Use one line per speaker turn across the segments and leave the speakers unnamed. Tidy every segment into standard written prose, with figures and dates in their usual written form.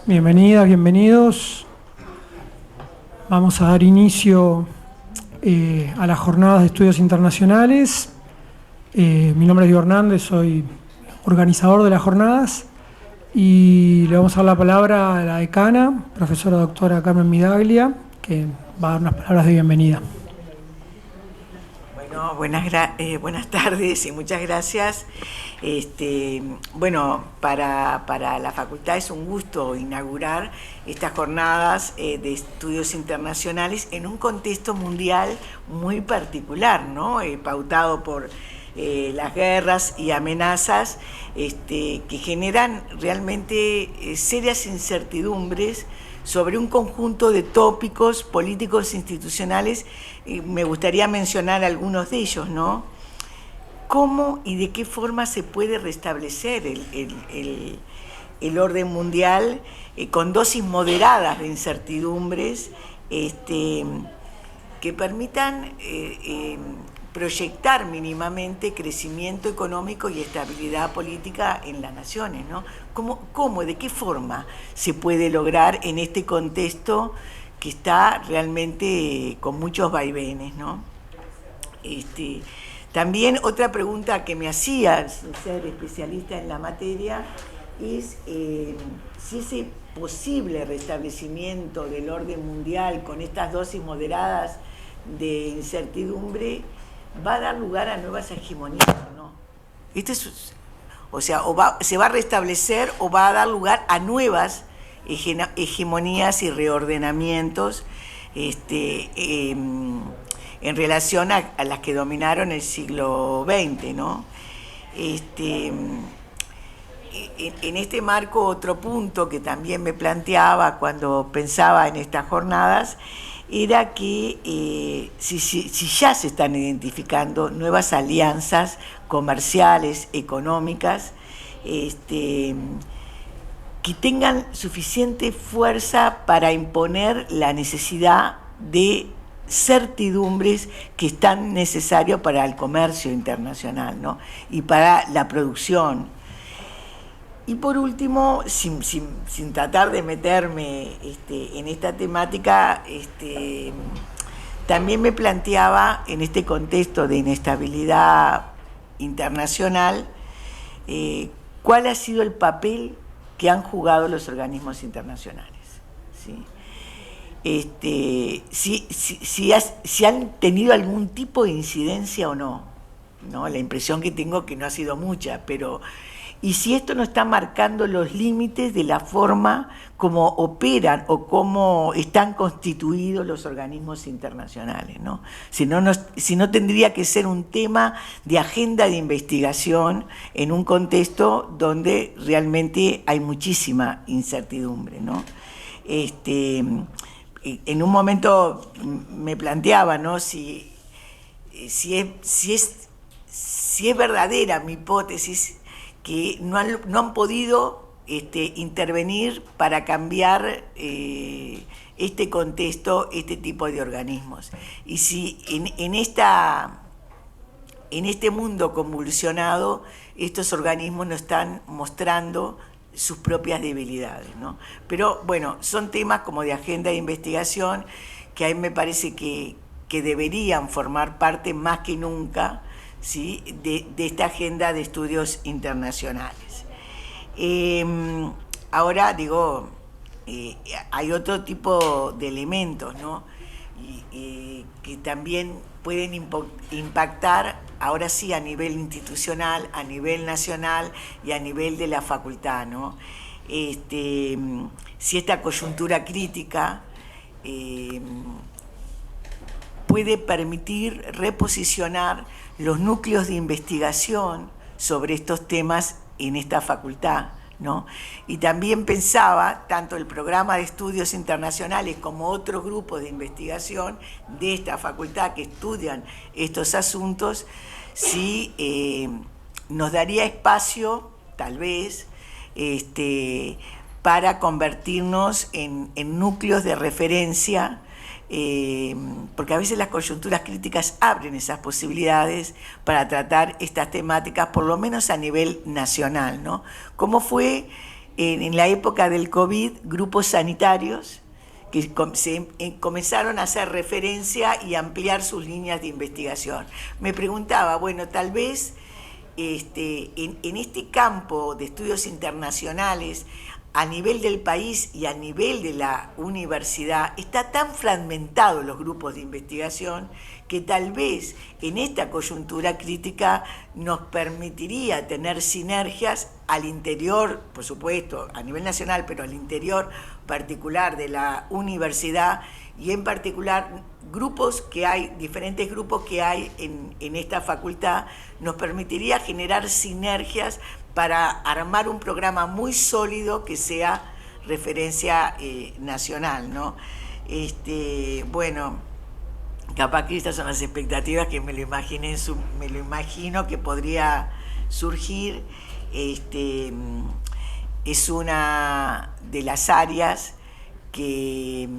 Bienvenidas, bienvenidos. Vamos a dar inicio a las jornadas de estudios internacionales. Mi nombre es Diego Hernández, soy organizador de las jornadas y le vamos a dar la palabra a la decana, profesora doctora Carmen Midaglia, que va a dar unas palabras de bienvenida.
Bueno, buenas tardes y muchas gracias. Para la facultad es un gusto inaugurar estas jornadas de estudios internacionales en un contexto mundial muy particular, ¿no? Pautado por las guerras y amenazas que generan realmente serias incertidumbres sobre un conjunto de tópicos políticos e institucionales. Me gustaría mencionar algunos de ellos, ¿no? ¿Cómo y de qué forma se puede restablecer el orden mundial con dosis moderadas de incertidumbres que permitan proyectar mínimamente crecimiento económico y estabilidad política en las naciones, ¿no? ¿Cómo, de qué forma se puede lograr en este contexto que está realmente con muchos vaivenes, ¿no? También otra pregunta que me hacía, sin ser especialista en la materia, es si ese posible restablecimiento del orden mundial con estas dosis moderadas de incertidumbre va a dar lugar a nuevas hegemonías, ¿no? Se va a restablecer o va a dar lugar a nuevas hegemonías y reordenamientos en relación a las que dominaron el siglo XX, ¿no? En este marco, otro punto que también me planteaba cuando pensaba en estas jornadas era que si ya se están identificando nuevas alianzas comerciales, económicas, que tengan suficiente fuerza para imponer la necesidad de certidumbres que están necesarios para el comercio internacional, ¿no? Y para la producción. Y por último, sin tratar de meterme en esta temática, también me planteaba en este contexto de inestabilidad internacional cuál ha sido el papel que han jugado los organismos internacionales, ¿sí? Si han tenido algún tipo de incidencia o no, ¿no? La impresión que tengo que no ha sido mucha, pero y si esto no está marcando los límites de la forma como operan o cómo están constituidos los organismos internacionales, ¿no? Si no tendría que ser un tema de agenda de investigación en un contexto donde realmente hay muchísima incertidumbre, ¿no? En un momento me planteaba, ¿no? Si es verdadera mi hipótesis que no han podido intervenir para cambiar este contexto, este tipo de organismos. Y si en este mundo convulsionado estos organismos no están mostrando sus propias debilidades, ¿no? Pero bueno, son temas como de agenda de investigación que a mí me parece que deberían formar parte más que nunca, ¿sí?, de esta agenda de estudios internacionales. Ahora digo, hay otro tipo de elementos, ¿no? Que también pueden impactar, ahora sí, a nivel institucional, a nivel nacional y a nivel de la facultad, ¿no? Si esta coyuntura crítica puede permitir reposicionar los núcleos de investigación sobre estos temas en esta facultad, ¿no? Y también pensaba, tanto el programa de estudios internacionales como otros grupos de investigación de esta facultad que estudian estos asuntos, si nos daría espacio, tal vez, para convertirnos en núcleos de referencia, porque a veces las coyunturas críticas abren esas posibilidades para tratar estas temáticas, por lo menos a nivel nacional, ¿no? ¿Cómo fue en la época del COVID, grupos sanitarios que comenzaron a hacer referencia y ampliar sus líneas de investigación. Me preguntaba, bueno, tal vez en este campo de estudios internacionales, a nivel del país y a nivel de la universidad, está tan fragmentado los grupos de investigación que tal vez en esta coyuntura crítica nos permitiría tener sinergias al interior, por supuesto, a nivel nacional, pero al interior particular de la universidad y en particular diferentes grupos que hay en esta facultad, nos permitiría generar sinergias para armar un programa muy sólido que sea referencia nacional, ¿no? Bueno, capaz que estas son las expectativas que me lo imagino que podría surgir. Es una de las áreas que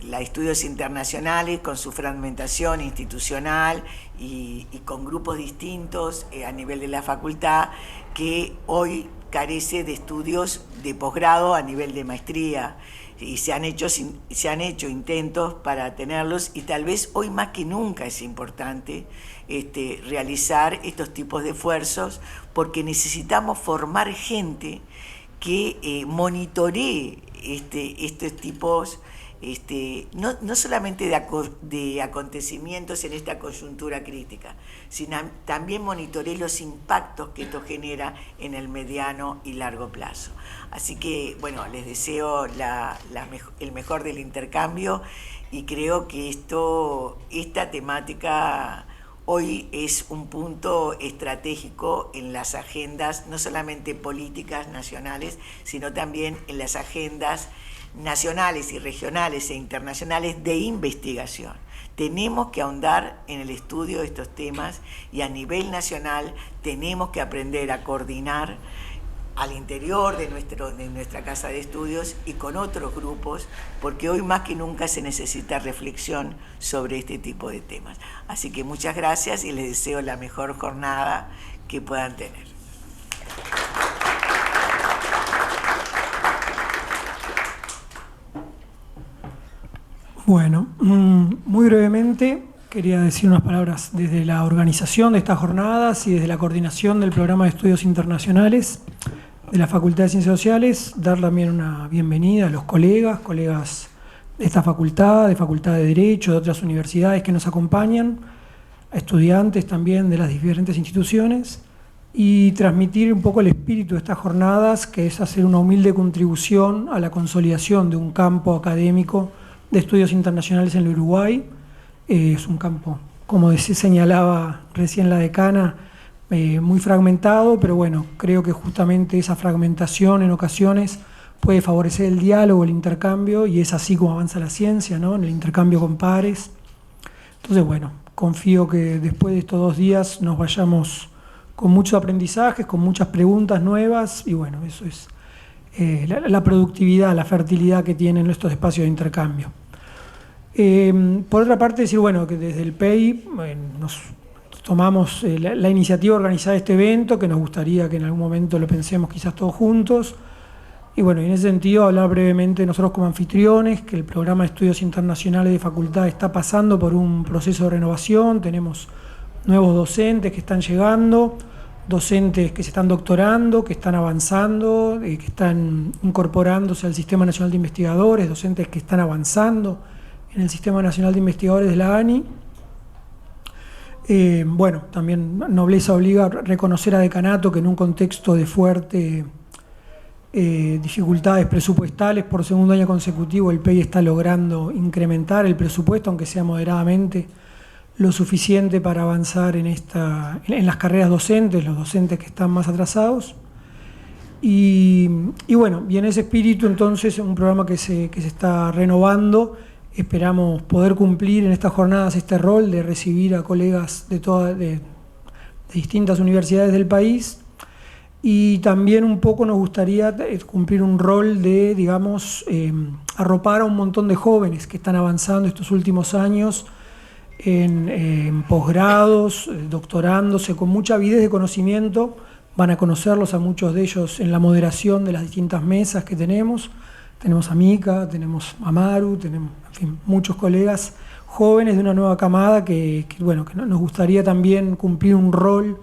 la estudios internacionales, con su fragmentación institucional y con grupos distintos a nivel de la facultad, que hoy carece de estudios de posgrado a nivel de maestría, y se han hecho intentos para tenerlos, y tal vez hoy más que nunca es importante realizar estos tipos de esfuerzos, porque necesitamos formar gente que monitoree estos tipos no solamente de acontecimientos en esta coyuntura crítica, sino también monitoree los impactos que esto genera en el mediano y largo plazo. Así que, bueno, les deseo el mejor del intercambio, y creo que esta temática hoy es un punto estratégico en las agendas, no solamente políticas nacionales, sino también en las agendas nacionales y regionales e internacionales de investigación. Tenemos que ahondar en el estudio de estos temas, y a nivel nacional tenemos que aprender a coordinar al interior de nuestra casa de estudios y con otros grupos, porque hoy más que nunca se necesita reflexión sobre este tipo de temas. Así que muchas gracias y les deseo la mejor jornada que puedan tener.
Bueno, muy brevemente quería decir unas palabras desde la organización de estas jornadas y desde la coordinación del programa de estudios internacionales de la Facultad de Ciencias Sociales, dar también una bienvenida a los colegas de esta facultad, de Facultad de Derecho, de otras universidades que nos acompañan, a estudiantes también de las diferentes instituciones, y transmitir un poco el espíritu de estas jornadas, que es hacer una humilde contribución a la consolidación de un campo académico de estudios internacionales en el Uruguay. Es un campo, como señalaba recién la decana, muy fragmentado, pero bueno, creo que justamente esa fragmentación en ocasiones puede favorecer el diálogo, el intercambio, y es así como avanza la ciencia, ¿no? En el intercambio con pares. Entonces, bueno, confío que después de estos 2 días nos vayamos con muchos aprendizajes, con muchas preguntas nuevas, y bueno, eso es la productividad, la fertilidad que tienen estos espacios de intercambio. Por otra parte, decir, bueno, que desde el PEI nos tomamos la iniciativa de organizar este evento, que nos gustaría que en algún momento lo pensemos quizás todos juntos. Y bueno, en ese sentido, hablar brevemente nosotros como anfitriones, que el programa de estudios internacionales de facultad está pasando por un proceso de renovación. Tenemos nuevos docentes que están llegando, docentes que se están doctorando, que están avanzando, que están incorporándose al Sistema Nacional de Investigadores, docentes que están avanzando en el Sistema Nacional de Investigadores de la ANI. Bueno, también nobleza obliga a reconocer a Decanato que en un contexto de fuerte dificultades presupuestales por segundo año consecutivo, el PEI está logrando incrementar el presupuesto, aunque sea moderadamente, lo suficiente para avanzar en las carreras docentes, los docentes que están más atrasados. Y bueno, y en ese espíritu, entonces, un programa que se está renovando. Esperamos poder cumplir en estas jornadas este rol de recibir a colegas de distintas universidades del país, y también un poco nos gustaría cumplir un rol de, digamos, arropar a un montón de jóvenes que están avanzando estos últimos años en posgrados, doctorándose, con mucha avidez de conocimiento, van a conocerlos a muchos de ellos en la moderación de las distintas mesas que tenemos. Tenemos a Mica, tenemos a Maru, tenemos, en fin, muchos colegas jóvenes de una nueva camada que nos gustaría también cumplir un rol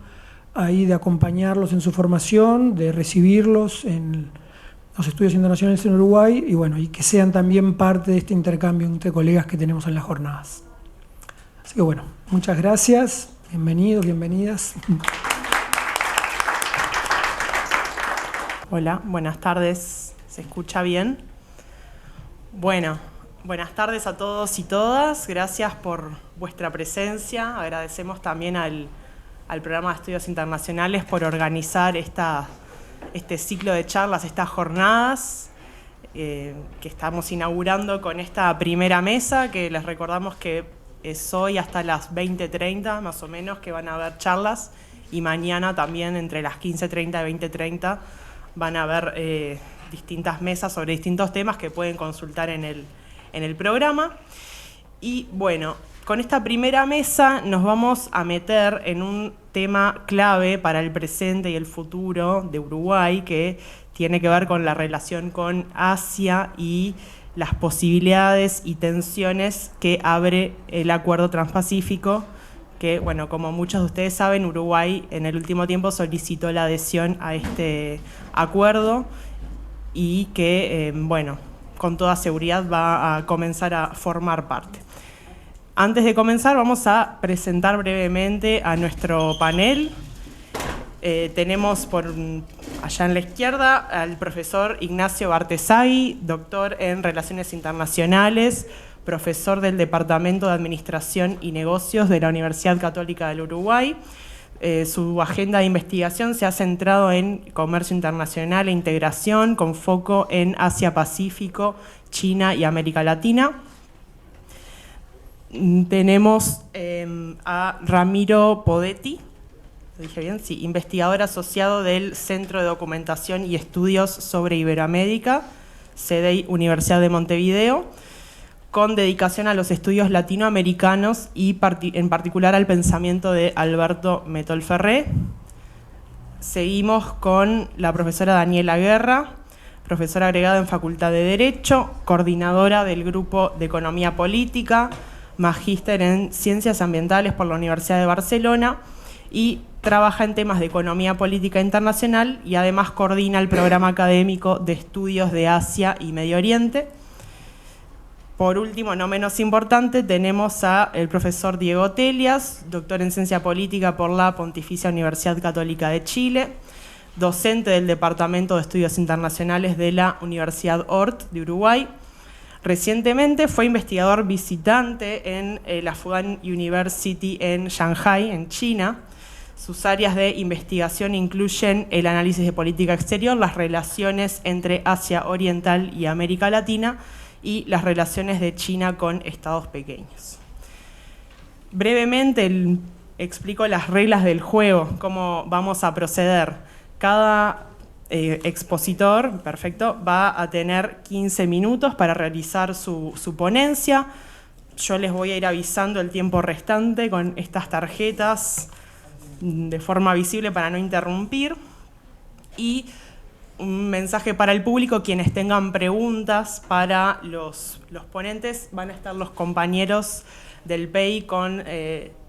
ahí de acompañarlos en su formación, de recibirlos en los estudios internacionales en Uruguay y que sean también parte de este intercambio entre colegas que tenemos en las jornadas. Así que muchas gracias, bienvenidos, bienvenidas.
Hola, buenas tardes, ¿se escucha bien? Bueno, buenas tardes a todos y todas, gracias por vuestra presencia, agradecemos también al Programa de Estudios Internacionales por organizar este ciclo de charlas, estas jornadas que estamos inaugurando con esta primera mesa, que les recordamos que es hoy hasta las 20:30 más o menos que van a haber charlas, y mañana también entre las 15:30 y 20:30 van a haber distintas mesas sobre distintos temas que pueden consultar en el programa. Y bueno, con esta primera mesa nos vamos a meter en un tema clave para el presente y el futuro de Uruguay, que tiene que ver con la relación con Asia y las posibilidades y tensiones que abre el Acuerdo Transpacífico, que, como muchos de ustedes saben, Uruguay en el último tiempo solicitó la adhesión a este acuerdo y que, con toda seguridad va a comenzar a formar parte. Antes de comenzar, vamos a presentar brevemente a nuestro panel. Tenemos allá en la izquierda al profesor Ignacio Bartesagui, doctor en Relaciones Internacionales, profesor del Departamento de Administración y Negocios de la Universidad Católica del Uruguay. Su agenda de investigación se ha centrado en comercio internacional e integración, con foco en Asia-Pacífico, China y América Latina. Tenemos a Ramiro Podetti, ¿lo dije bien? Sí, investigador asociado del Centro de Documentación y Estudios sobre Iberoamérica, CDI Universidad de Montevideo, con dedicación a los estudios latinoamericanos y en particular al pensamiento de Alberto Metol-Ferré. Seguimos con la profesora Daniela Guerra, profesora agregada en Facultad de Derecho, coordinadora del Grupo de Economía Política, magíster en Ciencias Ambientales por la Universidad de Barcelona y trabaja en temas de economía política internacional y además coordina el programa académico de estudios de Asia y Medio Oriente. Por último, no menos importante, tenemos al profesor Diego Telias, doctor en Ciencia Política por la Pontificia Universidad Católica de Chile, docente del Departamento de Estudios Internacionales de la Universidad Ort de Uruguay. Recientemente fue investigador visitante en la Fudan University en Shanghai, en China. Sus áreas de investigación incluyen el análisis de política exterior, las relaciones entre Asia Oriental y América Latina y las relaciones de China con estados pequeños. Brevemente explico las reglas del juego, cómo vamos a proceder. Cada expositor, perfecto, va a tener 15 minutos para realizar su ponencia. Yo les voy a ir avisando el tiempo restante con estas tarjetas de forma visible para no interrumpir. Y un mensaje para el público: quienes tengan preguntas para los ponentes, van a estar los compañeros del PEI con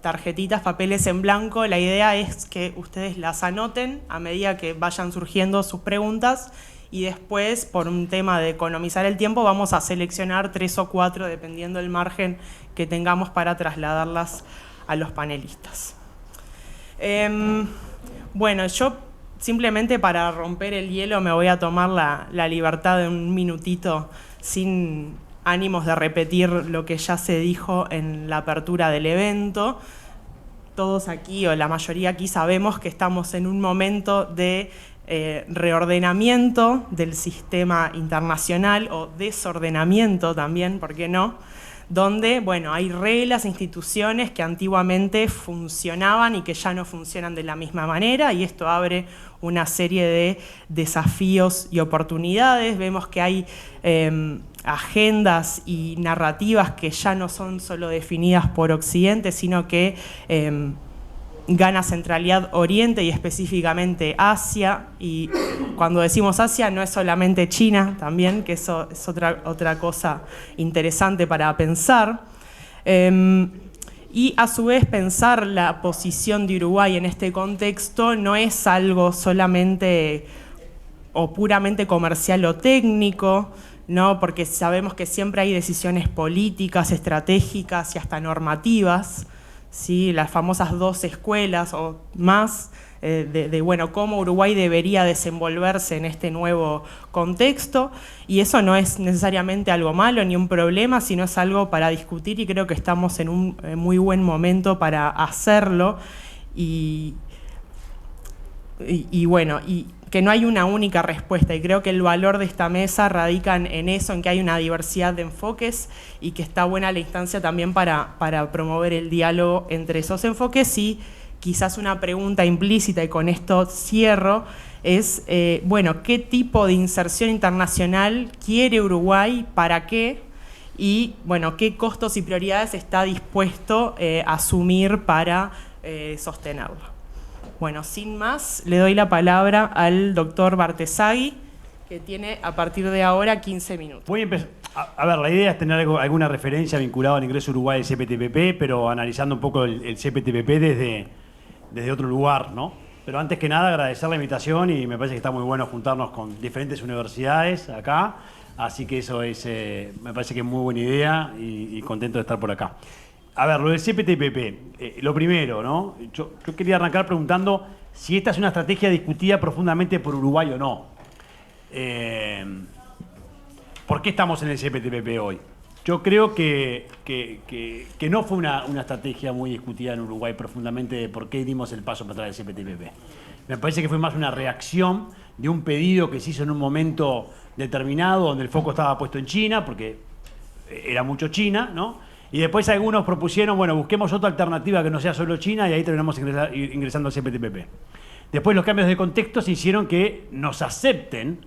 tarjetitas, papeles en blanco. La idea es que ustedes las anoten a medida que vayan surgiendo sus preguntas y después, por un tema de economizar el tiempo, vamos a seleccionar 3 o 4, dependiendo del margen que tengamos para trasladarlas a los panelistas. Bueno, yo simplemente para romper el hielo me voy a tomar la libertad de un minutito, sin ánimos de repetir lo que ya se dijo en la apertura del evento. Todos aquí, o la mayoría aquí, sabemos que estamos en un momento de reordenamiento del sistema internacional, o desordenamiento también, ¿por qué no?, donde, bueno, hay reglas, instituciones que antiguamente funcionaban y que ya no funcionan de la misma manera, y esto abre una serie de desafíos y oportunidades. Vemos que hay agendas y narrativas que ya no son solo definidas por Occidente, sino que gana centralidad Oriente y específicamente Asia, y cuando decimos Asia no es solamente China también, que eso es otra cosa interesante para pensar. Y a su vez pensar la posición de Uruguay en este contexto no es algo solamente o puramente comercial o técnico, ¿no? Porque sabemos que siempre hay decisiones políticas, estratégicas y hasta normativas, ¿sí? Las famosas 2 escuelas o más bueno, cómo Uruguay debería desenvolverse en este nuevo contexto, y eso no es necesariamente algo malo ni un problema, sino es algo para discutir, y creo que estamos en un muy buen momento para hacerlo, y bueno, y que no hay una única respuesta, y creo que el valor de esta mesa radica en eso, en que hay una diversidad de enfoques y que está buena la instancia también para promover el diálogo entre esos enfoques. Y quizás una pregunta implícita, y con esto cierro, es, bueno, ¿qué tipo de inserción internacional quiere Uruguay? ¿Para qué? Y, bueno, ¿qué costos y prioridades está dispuesto a asumir para sostenerlo? Bueno, sin más, le doy la palabra al doctor Bartesagui, que tiene a partir de ahora 15 minutos.
Voy a empezar. A ver, la idea es tener alguna referencia vinculada al ingreso Uruguay del CPTPP, pero analizando un poco el CPTPP desde otro lugar, ¿no? Pero antes que nada, agradecer la invitación, y me parece que está muy bueno juntarnos con diferentes universidades acá, así que eso es, me parece que es muy buena idea, y contento de estar por acá. A ver, lo del CPTPP, lo primero, ¿no? Yo quería arrancar preguntando si esta es una estrategia discutida profundamente por Uruguay o no. ¿Por qué estamos en el CPTPP hoy? Yo creo que no fue una estrategia muy discutida en Uruguay profundamente de por qué dimos el paso para atrás del CPTPP. Me parece que fue más una reacción de un pedido que se hizo en un momento determinado, donde el foco estaba puesto en China, porque era mucho China, ¿no? Y después algunos propusieron, bueno, busquemos otra alternativa que no sea solo China, y ahí terminamos ingresando al CPTPP. Después los cambios de contexto se hicieron que nos acepten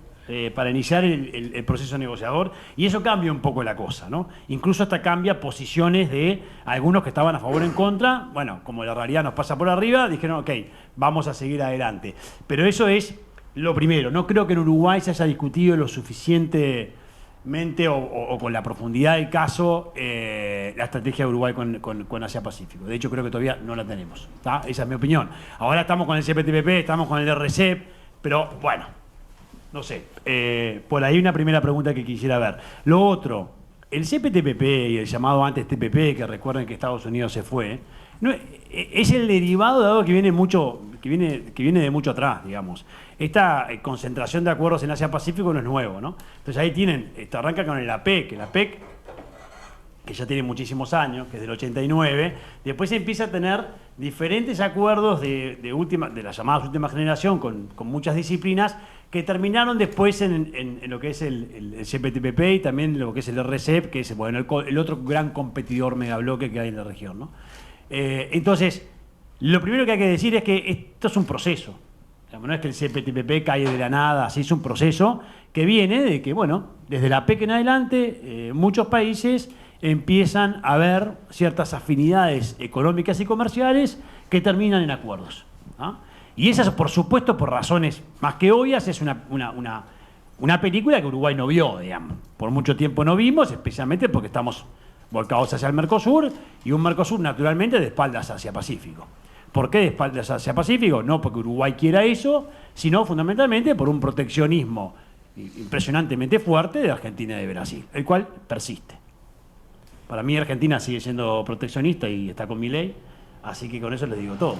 para iniciar el proceso negociador, y eso cambia un poco la cosa, ¿no? Incluso hasta cambia posiciones de algunos que estaban a favor o en contra. Bueno, como la realidad nos pasa por arriba, dijeron, ok, vamos a seguir adelante. Pero eso es lo primero. No creo que en Uruguay se haya discutido lo suficientemente o con la profundidad del caso la estrategia de Uruguay con Asia-Pacífico. De hecho, creo que todavía no la tenemos, ¿tá? Esa es mi opinión. Ahora estamos con el CPTPP, estamos con el RCEP, pero bueno, no sé. Por ahí una primera pregunta que quisiera ver. Lo otro, el CPTPP y el llamado antes TPP, que recuerden que Estados Unidos se fue, no, es el derivado de algo que viene de mucho atrás, digamos. Esta concentración de acuerdos en Asia-Pacífico no es nuevo, ¿no? Entonces ahí tienen, esto arranca con el APEC, que ya tiene muchísimos años, que es del 89, después se empieza a tener diferentes acuerdos de las llamadas última generación con muchas disciplinas, que terminaron después en lo que es el CPTPP y también lo que es el RCEP, que es, bueno, el otro gran competidor megabloque que hay en la región, ¿no? Entonces, lo primero que hay que decir es que esto es un proceso. No es que el CPTPP cae de la nada, así es un proceso que viene de que, bueno, desde la PEC en adelante, muchos países empiezan a ver ciertas afinidades económicas y comerciales que terminan en acuerdos, ¿no? Y esas, por supuesto, por razones más que obvias, es una película que Uruguay no vio, digamos. Por mucho tiempo no vimos, especialmente porque estamos volcados hacia el Mercosur, y un Mercosur naturalmente de espaldas hacia Pacífico. ¿Por qué de espaldas hacia Pacífico? No porque Uruguay quiera eso, sino fundamentalmente por un proteccionismo impresionantemente fuerte de Argentina y de Brasil, el cual persiste. Para mí Argentina sigue siendo proteccionista y está con Milei, así que con eso les digo todo.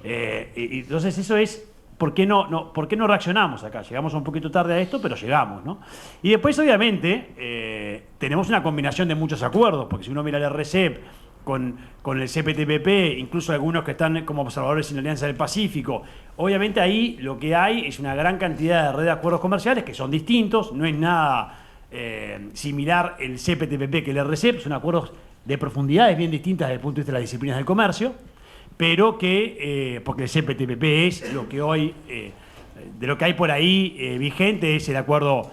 Entonces eso es, ¿por qué no reaccionamos acá? Llegamos un poquito tarde a esto, pero llegamos, ¿no? Y después, obviamente, tenemos una combinación de muchos acuerdos, porque si uno mira el RCEP con el CPTPP, incluso algunos que están como observadores en la Alianza del Pacífico, obviamente ahí lo que hay es una gran cantidad de red de acuerdos comerciales que son distintos, no es nada similar el CPTPP que el RCEP, son acuerdos de profundidades bien distintas desde el punto de vista de las disciplinas del comercio, pero que, porque el CPTPP es lo que hoy, de lo que hay por ahí vigente, es el acuerdo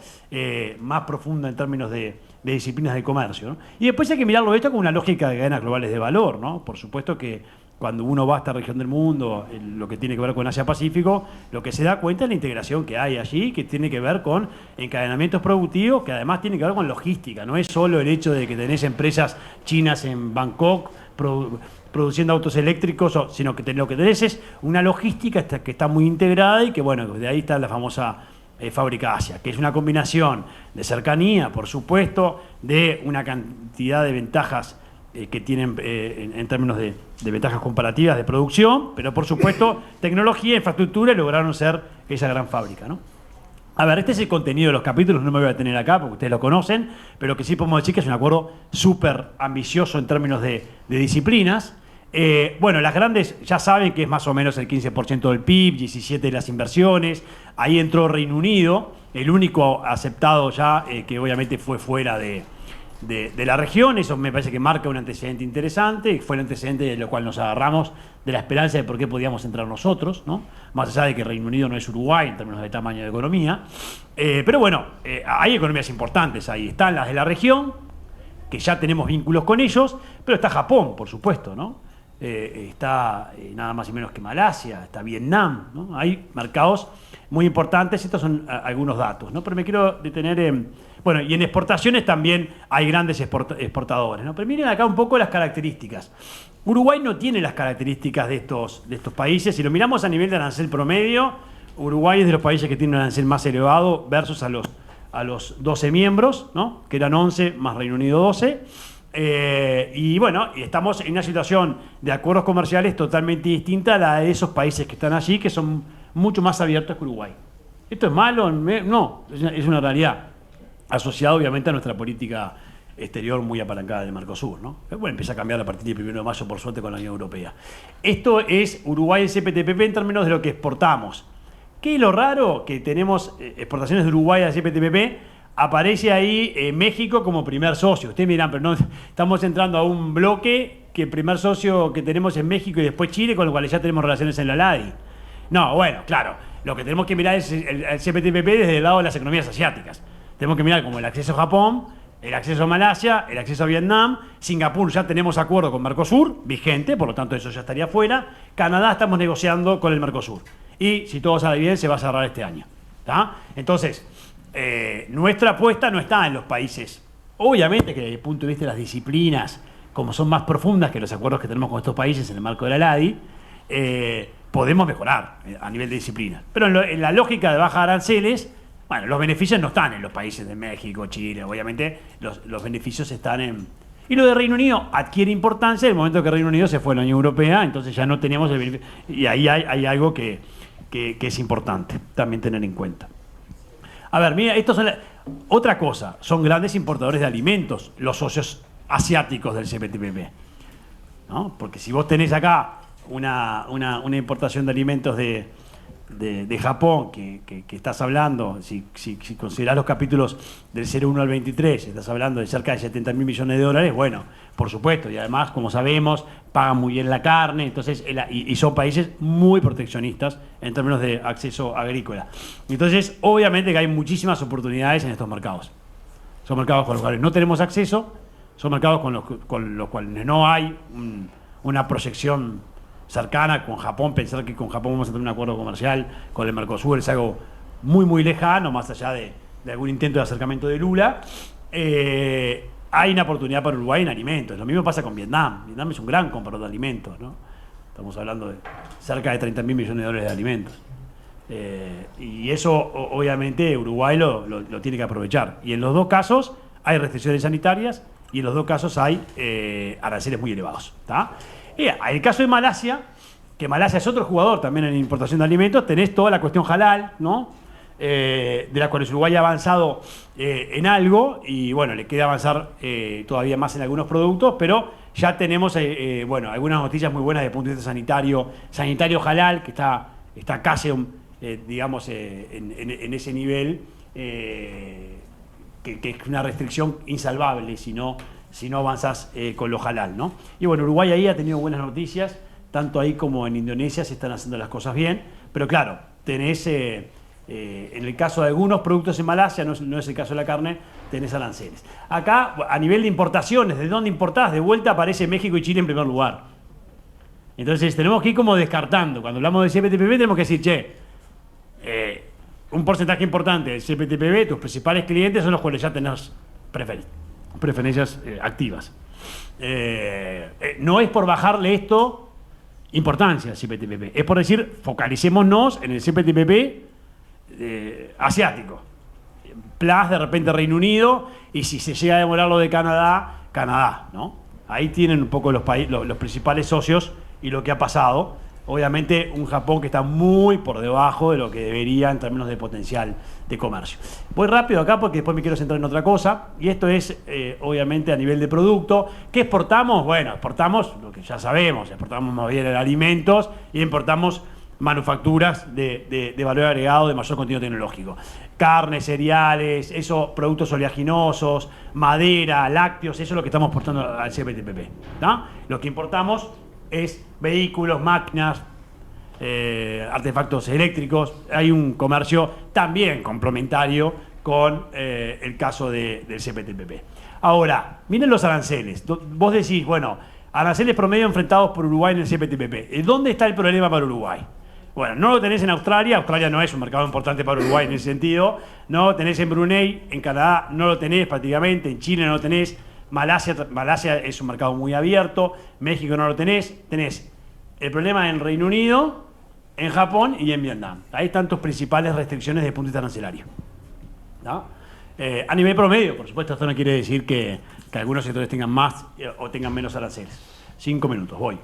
más profundo en términos de disciplinas del comercio, ¿no? Y después hay que mirarlo esto con una lógica de cadenas globales de valor, ¿no? Por supuesto que cuando uno va a esta región del mundo, lo que tiene que ver con Asia-Pacífico, lo que se da cuenta es la integración que hay allí, que tiene que ver con encadenamientos productivos, que además tiene que ver con logística. No es solo el hecho de que tenés empresas chinas en Bangkok produciendo autos eléctricos, sino que lo que tenés es una logística que está muy integrada y que, bueno, de ahí está la famosa Fábrica Asia, que es una combinación de cercanía, por supuesto, de una cantidad de ventajas que tienen en términos de ventajas comparativas de producción, pero por supuesto tecnología, infraestructura, y lograron ser esa gran fábrica, ¿no? A ver, este es el contenido de los capítulos, no me voy a tener acá porque ustedes lo conocen, pero lo que sí podemos decir que es un acuerdo súper ambicioso en términos de disciplinas. Bueno, las grandes ya saben que es más o menos el 15% del PIB, 17% de las inversiones. Ahí entró Reino Unido, el único aceptado ya que obviamente fue fuera de la región. Eso me parece que marca un antecedente interesante, fue el antecedente de lo cual nos agarramos de la esperanza de por qué podíamos entrar nosotros, ¿no? Más allá de que Reino Unido no es Uruguay en términos de tamaño de economía. Pero bueno, hay economías importantes ahí. Están las de la región, que ya tenemos vínculos con ellos, pero está Japón, por supuesto, ¿no? Está nada más y menos que Malasia, está Vietnam, ¿no? Hay mercados muy importantes. Estos son algunos datos, ¿no? Pero me quiero detener en... Bueno, y en exportaciones también hay grandes exportadores, ¿no? Pero miren acá un poco las características. Uruguay no tiene las características de estos países. Si lo miramos a nivel de arancel promedio, Uruguay es de los países que tiene un arancel más elevado versus a los 12 miembros, ¿no? Que eran 11 más Reino Unido 12. Y bueno, estamos en una situación de acuerdos comerciales totalmente distinta a la de esos países que están allí, que son mucho más abiertos que Uruguay. ¿Esto es malo? No, es una realidad, asociada obviamente a nuestra política exterior muy apalancada del Mercosur, ¿no? Bueno, empieza a cambiar a partir del 1 de mayo, por suerte, con la Unión Europea. Esto es Uruguay en CPTPP en términos de lo que exportamos. ¿Qué es lo raro? Que tenemos exportaciones de Uruguay a CPTPP. Aparece ahí México como primer socio. Ustedes miran, pero no estamos entrando a un bloque que el primer socio que tenemos es México y después Chile, con lo cual ya tenemos relaciones en la LADI. No, bueno, claro, lo que tenemos que mirar es el CPTPP desde el lado de las economías asiáticas. Tenemos que mirar como el acceso a Japón, el acceso a Malasia, el acceso a Vietnam. Singapur ya tenemos acuerdo con Mercosur, vigente, por lo tanto eso ya estaría fuera. Canadá estamos negociando con el Mercosur. Y si todo sale bien, se va a cerrar este año, ¿tá? Entonces, nuestra apuesta no está en los países. Obviamente que desde el punto de vista de las disciplinas, como son más profundas que los acuerdos que tenemos con estos países en el marco de la LADI, podemos mejorar a nivel de disciplina. Pero en la lógica de baja aranceles, bueno, los beneficios no están en los países de México, Chile. Obviamente los beneficios están en... Y lo de Reino Unido adquiere importancia en el momento que Reino Unido se fue a la Unión Europea, entonces ya no teníamos el beneficio. Y ahí hay algo que es importante también tener en cuenta. A ver, mira, estos son otra cosa, son grandes importadores de alimentos, los socios asiáticos del CPTPP, ¿no? Porque si vos tenés acá una importación de alimentos de Japón, que estás hablando, si considerás los capítulos del 01 al 23, estás hablando de cerca de 70.000 millones de dólares, bueno, por supuesto, y además, como sabemos, pagan muy bien la carne, entonces, y son países muy proteccionistas en términos de acceso agrícola. Entonces, obviamente que hay muchísimas oportunidades en estos mercados. Son mercados con los cuales no tenemos acceso, son mercados con los cuales no hay una proyección cercana con Japón. Pensar que con Japón vamos a tener un acuerdo comercial con el Mercosur es algo muy, muy lejano, más allá de algún intento de acercamiento de Lula. Hay una oportunidad para Uruguay en alimentos. Lo mismo pasa con Vietnam. Vietnam es un gran comprador de alimentos, ¿no? Estamos hablando de cerca de 30.000 millones de dólares de alimentos. Y eso, obviamente, Uruguay lo tiene que aprovechar. Y en los dos casos hay restricciones sanitarias y en los dos casos hay aranceles muy elevados, ¿tá? En el caso de Malasia, que Malasia es otro jugador también en importación de alimentos, tenés toda la cuestión halal, ¿no? De la cual Uruguay ha avanzado en algo y bueno, le queda avanzar todavía más en algunos productos, pero ya tenemos bueno, algunas noticias muy buenas desde el punto de vista sanitario halal, que está casi digamos en ese nivel, que es una restricción insalvable si no avanzás con lo halal, ¿no? Y bueno, Uruguay ahí ha tenido buenas noticias, tanto ahí como en Indonesia se están haciendo las cosas bien, pero claro, tenés en el caso de algunos productos en Malasia, no es el caso de la carne, tenés aranceles. Acá, a nivel de importaciones, ¿de dónde importás? De vuelta aparece México y Chile en primer lugar. Entonces tenemos que ir como descartando. Cuando hablamos de CPTPP tenemos que decir, che, un porcentaje importante del CPTPP, tus principales clientes son los cuales ya tenés preferencias activas. No es por bajarle esto importancia al CPTPP, es por decir, focalicémonos en el CPTPP asiático. Plus, de repente Reino Unido, y si se llega a demorar lo de Canadá, ¿no? Ahí tienen un poco los principales socios y lo que ha pasado. Obviamente un Japón que está muy por debajo de lo que debería en términos de potencial de comercio. Voy rápido acá porque después me quiero centrar en otra cosa, y esto es obviamente a nivel de producto. ¿Qué exportamos? Bueno, exportamos lo que ya sabemos, exportamos más bien alimentos y importamos manufacturas de valor agregado de mayor contenido tecnológico. Carnes, cereales, productos oleaginosos, madera, lácteos, eso es lo que estamos exportando al CPTPP, ¿no? Lo que importamos es vehículos, máquinas, artefactos eléctricos. Hay un comercio también complementario con el caso del CPTPP. Ahora, miren los aranceles. Vos decís, bueno, aranceles promedio enfrentados por Uruguay en el CPTPP. ¿Dónde está el problema para Uruguay? Bueno, no lo tenés en Australia. Australia no es un mercado importante para Uruguay en ese sentido. No lo tenés en Brunei, en Canadá no lo tenés prácticamente, en Chile no lo tenés. Malasia es un mercado muy abierto, México no lo tenés. Tenés el problema en Reino Unido, en Japón y en Vietnam. Ahí están tus principales restricciones desde el punto de vista arancelario, ¿no? A nivel promedio, por supuesto, esto no quiere decir que algunos sectores tengan más o tengan menos aranceles. 5 minutos, voy.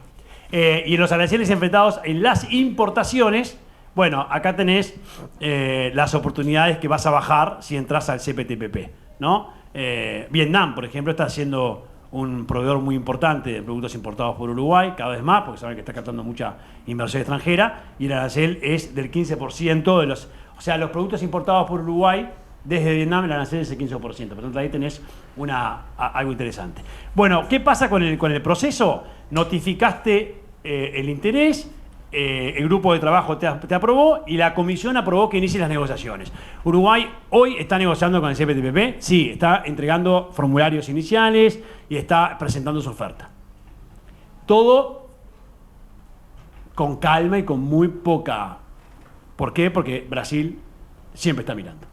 Y en los aranceles enfrentados en las importaciones, bueno, acá tenés las oportunidades que vas a bajar si entras al CPTPP, ¿no? Vietnam, por ejemplo, está siendo un proveedor muy importante de productos importados por Uruguay, cada vez más, porque saben que está captando mucha inversión extranjera, y el arancel es del 15% de los... O sea, los productos importados por Uruguay, desde Vietnam, el arancel es el 15%. Por lo tanto, ahí tenés algo interesante. Bueno, ¿qué pasa con el proceso? Notificaste el interés, el grupo de trabajo te aprobó y la comisión aprobó que inicie las negociaciones. Uruguay hoy está negociando con el CPTPP, sí, está entregando formularios iniciales y está presentando su oferta. Todo con calma y con muy poca... ¿Por qué? Porque Brasil siempre está mirando.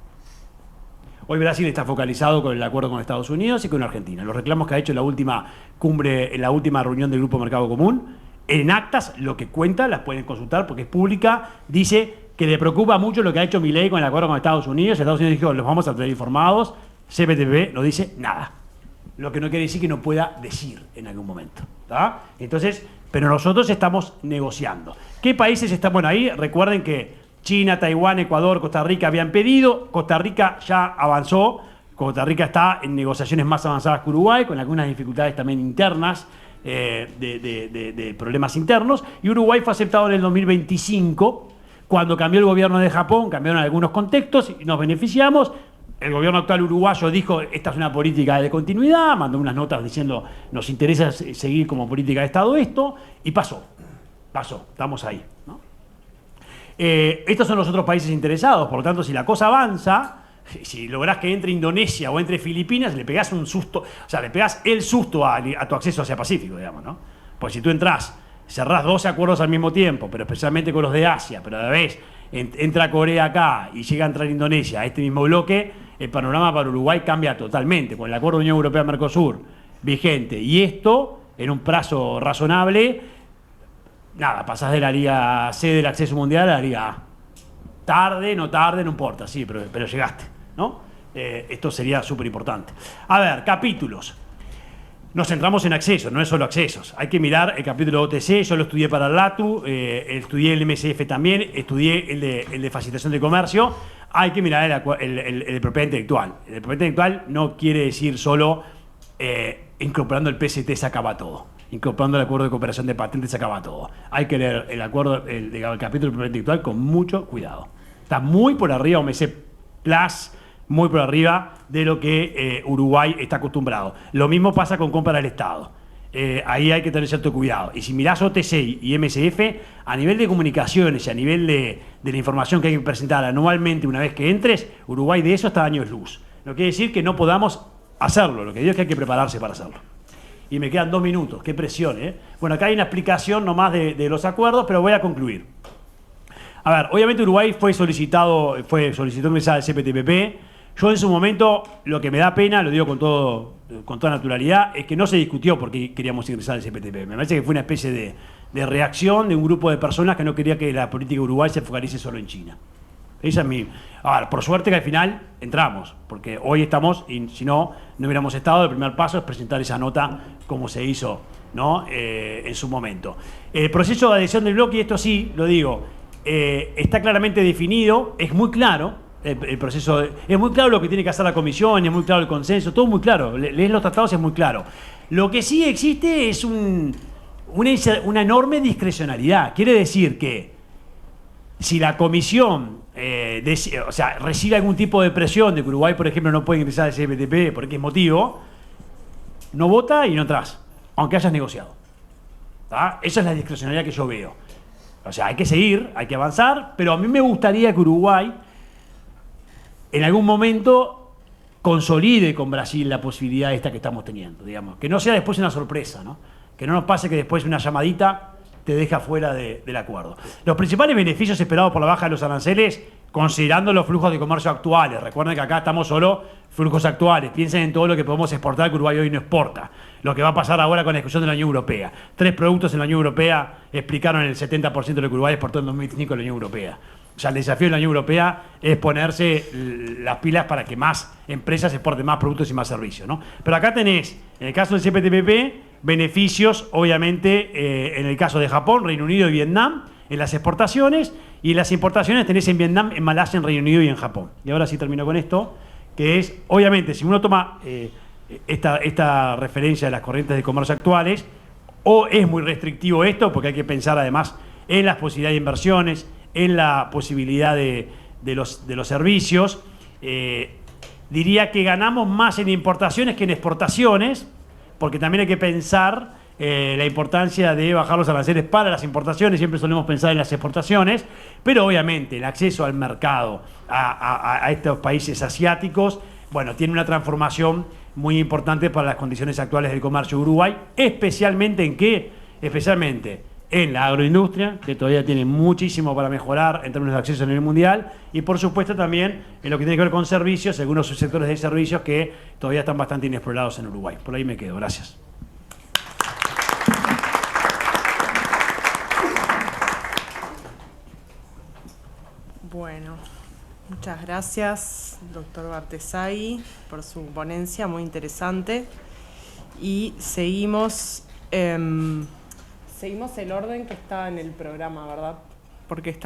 Hoy Brasil está focalizado con el acuerdo con Estados Unidos y con Argentina. Los reclamos que ha hecho en la última cumbre, en la última reunión del Grupo Mercado Común, en actas, lo que cuenta, las pueden consultar porque es pública, dice que le preocupa mucho lo que ha hecho Milei con el acuerdo con Estados Unidos. Estados Unidos dijo, los vamos a tener informados. CPTPP no dice nada. Lo que no quiere decir que no pueda decir en algún momento, ¿tá? Entonces, pero nosotros estamos negociando. ¿Qué países están? Bueno, ahí recuerden que China, Taiwán, Ecuador, Costa Rica habían pedido. Costa Rica ya avanzó. Costa Rica está en negociaciones más avanzadas que Uruguay, con algunas dificultades también internas, de problemas internos. Y Uruguay fue aceptado en el 2025, cuando cambió el gobierno de Japón, cambiaron algunos contextos y nos beneficiamos. El gobierno actual uruguayo dijo, esta es una política de continuidad, mandó unas notas diciendo, nos interesa seguir como política de Estado esto, y pasó, estamos ahí, ¿no? Estos son los otros países interesados, por lo tanto, si la cosa avanza, si lográs que entre Indonesia o entre Filipinas, le pegás un susto, o sea, le pegás el susto a tu acceso hacia Pacífico, digamos, ¿no? Pues si tú entrás, cerrás 12 acuerdos al mismo tiempo, pero especialmente con los de Asia, pero a la vez entra Corea acá y llega a entrar Indonesia a este mismo bloque, el panorama para Uruguay cambia totalmente, con el acuerdo de Unión Europea-Mercosur vigente, y esto, en un plazo razonable, nada, pasás de la Liga C del acceso mundial a la Liga A. Tarde, no importa, sí, pero llegaste, ¿no? Esto sería súper importante. A ver, capítulos. Nos centramos en accesos, no es solo accesos. Hay que mirar el capítulo OTC, yo lo estudié para el LATU, estudié el MSF también, estudié el de facilitación de comercio. Hay que mirar el de propiedad intelectual. El de propiedad intelectual no quiere decir solo incorporando el PCT se acaba todo. Incorporando el acuerdo de cooperación de patentes se acaba todo. Hay que leer el acuerdo, el capítulo de propiedad intelectual con mucho cuidado. Está muy por arriba OMC Plus, muy por arriba de lo que Uruguay está acostumbrado. Lo mismo pasa con compra del Estado. Ahí hay que tener cierto cuidado. Y si mirás OTC y MSF, a nivel de comunicaciones y a nivel de la información que hay que presentar anualmente una vez que entres, Uruguay de eso está a años luz. No quiere decir que no podamos hacerlo, lo que digo es que hay que prepararse para hacerlo. y me quedan 2 minutos. Qué presión, ¿eh? Bueno, acá hay una explicación nomás de los acuerdos, pero voy a concluir. A ver, obviamente Uruguay solicitó ingresar al CPTPP. Yo en su momento, lo que me da pena, lo digo con toda naturalidad, es que no se discutió por qué queríamos ingresar al CPTPP. Me parece que fue una especie de reacción de un grupo de personas que no quería que la política de Uruguay se focalice solo en China. Esa es mi... Ahora, por suerte que al final entramos, porque hoy estamos, y si no hubiéramos estado, el primer paso es presentar esa nota como se hizo, ¿no? En su momento. El proceso de adhesión del bloque, y esto sí, lo digo, está claramente definido, es muy claro, el proceso, es muy claro lo que tiene que hacer la comisión, es muy claro el consenso, todo muy claro, lees los tratados, es muy claro. Lo que sí existe es una enorme discrecionalidad, quiere decir que si la comisión recibe algún tipo de presión de que Uruguay, por ejemplo, no puede ingresar al CPTPP por X motivo, no vota y no entras, aunque hayas negociado. ¿Tá? Esa es la discrecionalidad que yo veo. O sea, hay que seguir, hay que avanzar, pero a mí me gustaría que Uruguay en algún momento consolide con Brasil la posibilidad esta que estamos teniendo, digamos. Que no sea después una sorpresa, ¿no? Que no nos pase que después una llamadita te deja fuera del acuerdo. Los principales beneficios esperados por la baja de los aranceles, considerando los flujos de comercio actuales. Recuerden que acá estamos solo flujos actuales. Piensen en todo lo que podemos exportar que Uruguay hoy no exporta. Lo que va a pasar ahora con la exclusión de la Unión Europea. 3 productos en la Unión Europea explicaron el 70% de lo que Uruguay exportó en 2005 en la Unión Europea. O sea, el desafío de la Unión Europea es ponerse las pilas para que más empresas exporten más productos y más servicios, ¿no? Pero acá tenés, en el caso del CPTPP, beneficios, obviamente, en el caso de Japón, Reino Unido y Vietnam, en las exportaciones, y en las importaciones tenés en Vietnam, en Malasia, en Reino Unido y en Japón. Y ahora sí termino con esto, que es, obviamente, si uno toma esta referencia de las corrientes de comercio actuales, o es muy restrictivo esto, porque hay que pensar además en las posibilidades de inversiones, en la posibilidad de los servicios. Diría que ganamos más en importaciones que en exportaciones, porque también hay que pensar la importancia de bajar los aranceles para las importaciones. Siempre solemos pensar en las exportaciones, pero obviamente el acceso al mercado a estos países asiáticos, bueno, tiene una transformación muy importante para las condiciones actuales del comercio de Uruguay, especialmente en la agroindustria, que todavía tiene muchísimo para mejorar en términos de acceso a nivel mundial, y por supuesto también en lo que tiene que ver con servicios, algunos subsectores de servicios que todavía están bastante inexplorados en Uruguay. Por ahí me quedo. Gracias.
Bueno, muchas gracias, doctor Bartesay, por su ponencia muy interesante. Y seguimos el orden que está en el programa, ¿verdad? Porque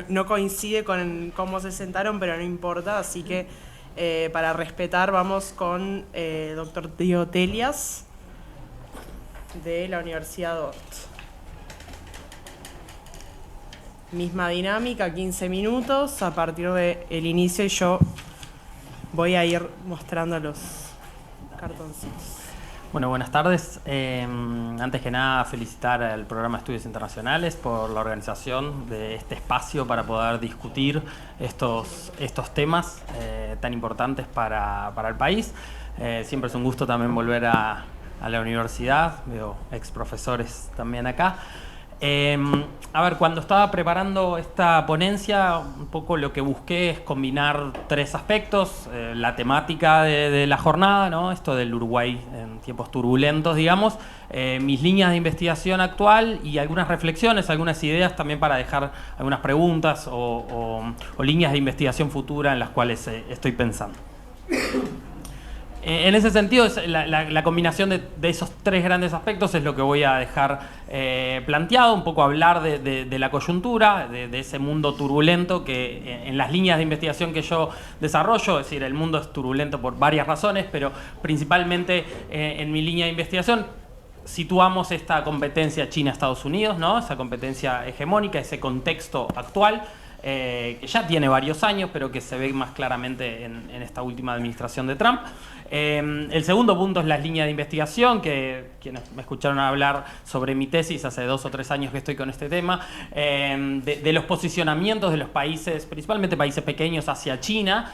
no coincide con cómo se sentaron, pero no importa. Así que para respetar vamos con doctor Diego Telias de la Universidad Dort. Misma dinámica, 15 minutos a partir del inicio, y yo voy a ir mostrando los cartoncitos.
Bueno, buenas tardes. Antes que nada, felicitar al Programa de Estudios Internacionales por la organización de este espacio para poder discutir estos temas tan importantes para el país. Siempre es un gusto también volver a la universidad, veo ex profesores también acá. A ver, cuando estaba preparando esta ponencia, un poco lo que busqué es combinar 3 aspectos. La temática de la jornada, ¿no? Esto del Uruguay en tiempos turbulentos, digamos. Mis líneas de investigación actual y algunas reflexiones, algunas ideas también para dejar algunas preguntas o líneas de investigación futura en las cuales estoy pensando. En ese sentido, la combinación de esos 3 grandes aspectos es lo que voy a dejar planteado, un poco hablar de la coyuntura, de ese mundo turbulento que en las líneas de investigación que yo desarrollo, es decir, el mundo es turbulento por varias razones, pero principalmente en mi línea de investigación situamos esta competencia China-Estados Unidos, ¿no? Esa competencia hegemónica, ese contexto actual. que ya tiene varios años, pero que se ve más claramente en esta última administración de Trump. El segundo punto es las líneas de investigación, que quienes me escucharon hablar sobre mi tesis hace 2 o 3 años que estoy con este tema, de los posicionamientos de los países, principalmente países pequeños, hacia China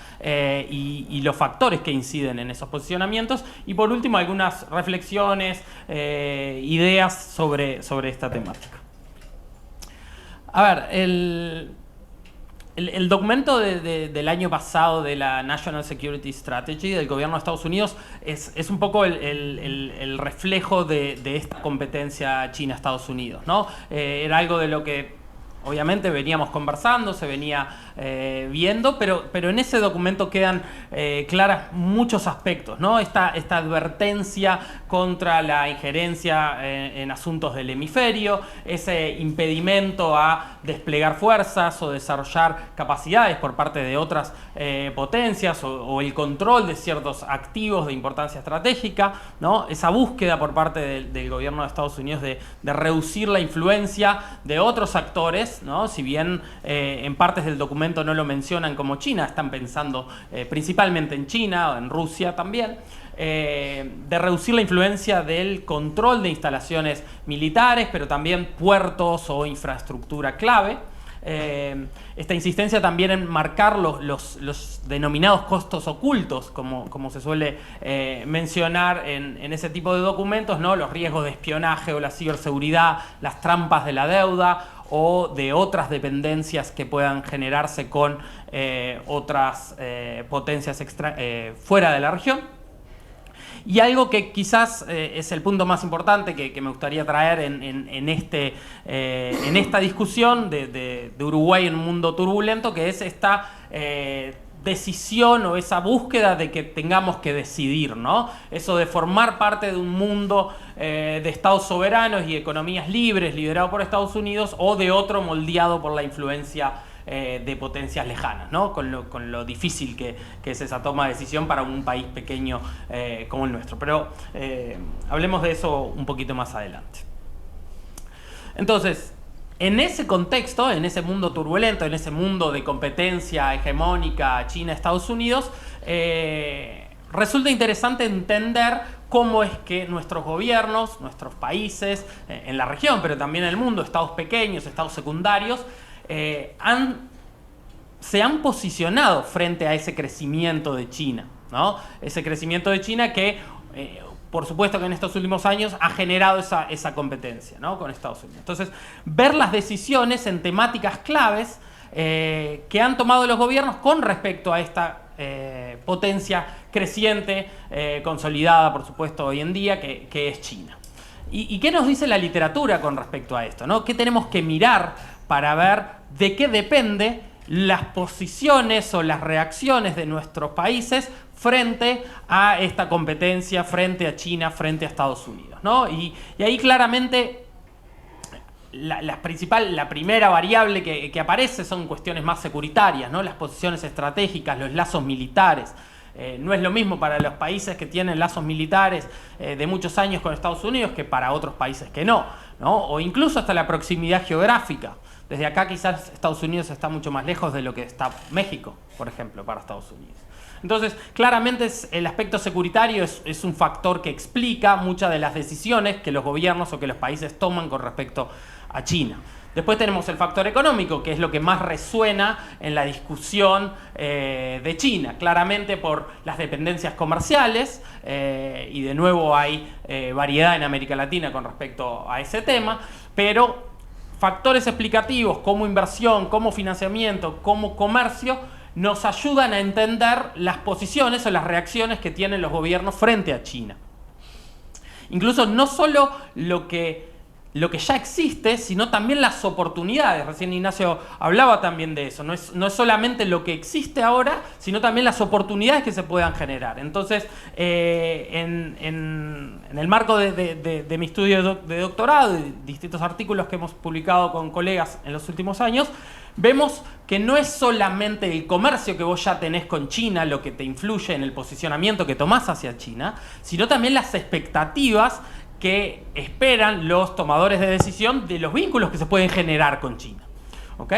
y los factores que inciden en esos posicionamientos. Y por último, algunas reflexiones, ideas sobre esta temática. A ver, el documento del año pasado de la National Security Strategy del gobierno de Estados Unidos es un poco el reflejo de esta competencia China-Estados Unidos, ¿no? Era algo de lo que obviamente veníamos conversando, se venía viendo, pero en ese documento quedan claras muchos aspectos, ¿no? Esta advertencia contra la injerencia en asuntos del hemisferio, ese impedimento a desplegar fuerzas o desarrollar capacidades por parte de otras potencias o el control de ciertos activos de importancia estratégica, ¿no? Esa búsqueda por parte del gobierno de Estados Unidos de reducir la influencia de otros actores, ¿no? Si bien en partes del documento no lo mencionan como China, están pensando principalmente en China o en Rusia también, de reducir la influencia del control de instalaciones militares, pero también puertos o infraestructura clave. Esta insistencia también en marcar los denominados costos ocultos, como se suele mencionar en ese tipo de documentos, ¿no? Los riesgos de espionaje o la ciberseguridad, las trampas de la deuda o de otras dependencias que puedan generarse con otras potencias fuera de la región. Y algo que quizás es el punto más importante que me gustaría traer en esta discusión de Uruguay en un mundo turbulento, que es esta decisión o esa búsqueda de que tengamos que decidir, ¿no? Eso de formar parte de un mundo de estados soberanos y economías libres liderado por Estados Unidos, o de otro moldeado por la influencia de potencias lejanas, ¿no? Con lo difícil que es esa toma de decisión para un país pequeño como el nuestro. Pero hablemos de eso un poquito más adelante. Entonces, en ese contexto, en ese mundo turbulento, en ese mundo de competencia hegemónica China-Estados Unidos, resulta interesante entender cómo es que nuestros gobiernos, nuestros países en la región, pero también en el mundo, estados pequeños, estados secundarios, se han posicionado frente a ese crecimiento de China, ¿no? Ese crecimiento de China que, por supuesto que en estos últimos años ha generado esa competencia, ¿no? Con Estados Unidos. Entonces, ver las decisiones en temáticas claves que han tomado los gobiernos con respecto a esta potencia creciente, consolidada, por supuesto, hoy en día, que es China. ¿Y qué nos dice la literatura con respecto a esto, ¿no? ¿Qué tenemos que mirar para ver de qué depende las posiciones o las reacciones de nuestros países frente a esta competencia, frente a China, frente a Estados Unidos, ¿no? Y ahí claramente la primera variable que aparece son cuestiones más securitarias, ¿no? Las posiciones estratégicas, los lazos militares. No es lo mismo para los países que tienen lazos militares de muchos años con Estados Unidos que para otros países que no, o incluso hasta la proximidad geográfica. Desde acá quizás Estados Unidos está mucho más lejos de lo que está México, por ejemplo, para Estados Unidos. Entonces, claramente el aspecto securitario es un factor que explica muchas de las decisiones que los gobiernos o que los países toman con respecto a China. Después tenemos el factor económico, que es lo que más resuena en la discusión de China, claramente por las dependencias comerciales, y de nuevo hay variedad en América Latina con respecto a ese tema, pero factores explicativos como inversión, como financiamiento, como comercio, nos ayudan a entender las posiciones o las reacciones que tienen los gobiernos frente a China. Incluso no solo lo que ya existe, sino también las oportunidades. Recién Ignacio hablaba también de eso. No es solamente lo que existe ahora, sino también las oportunidades que se puedan generar. Entonces, en el marco de mi estudio de doctorado y distintos artículos que hemos publicado con colegas en los últimos años, vemos que no es solamente el comercio que vos ya tenés con China lo que te influye en el posicionamiento que tomás hacia China, sino también las expectativas que esperan los tomadores de decisión de los vínculos que se pueden generar con China. ¿ok?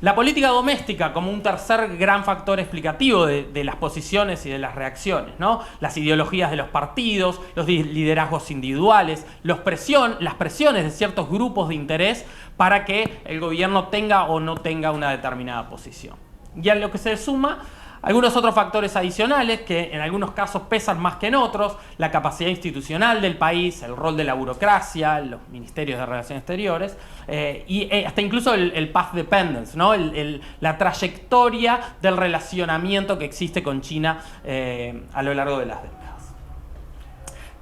La política doméstica como un tercer gran factor explicativo de las posiciones y de las reacciones, ¿no? Las ideologías de los partidos, los liderazgos individuales, las presiones de ciertos grupos de interés para que el gobierno tenga o no tenga una determinada posición. Y a lo que se suma algunos otros factores adicionales que en algunos casos pesan más que en otros: la capacidad institucional del país, el rol de la burocracia, los ministerios de Relaciones Exteriores y hasta incluso el path dependence, ¿no? La trayectoria del relacionamiento que existe con China a lo largo de las décadas.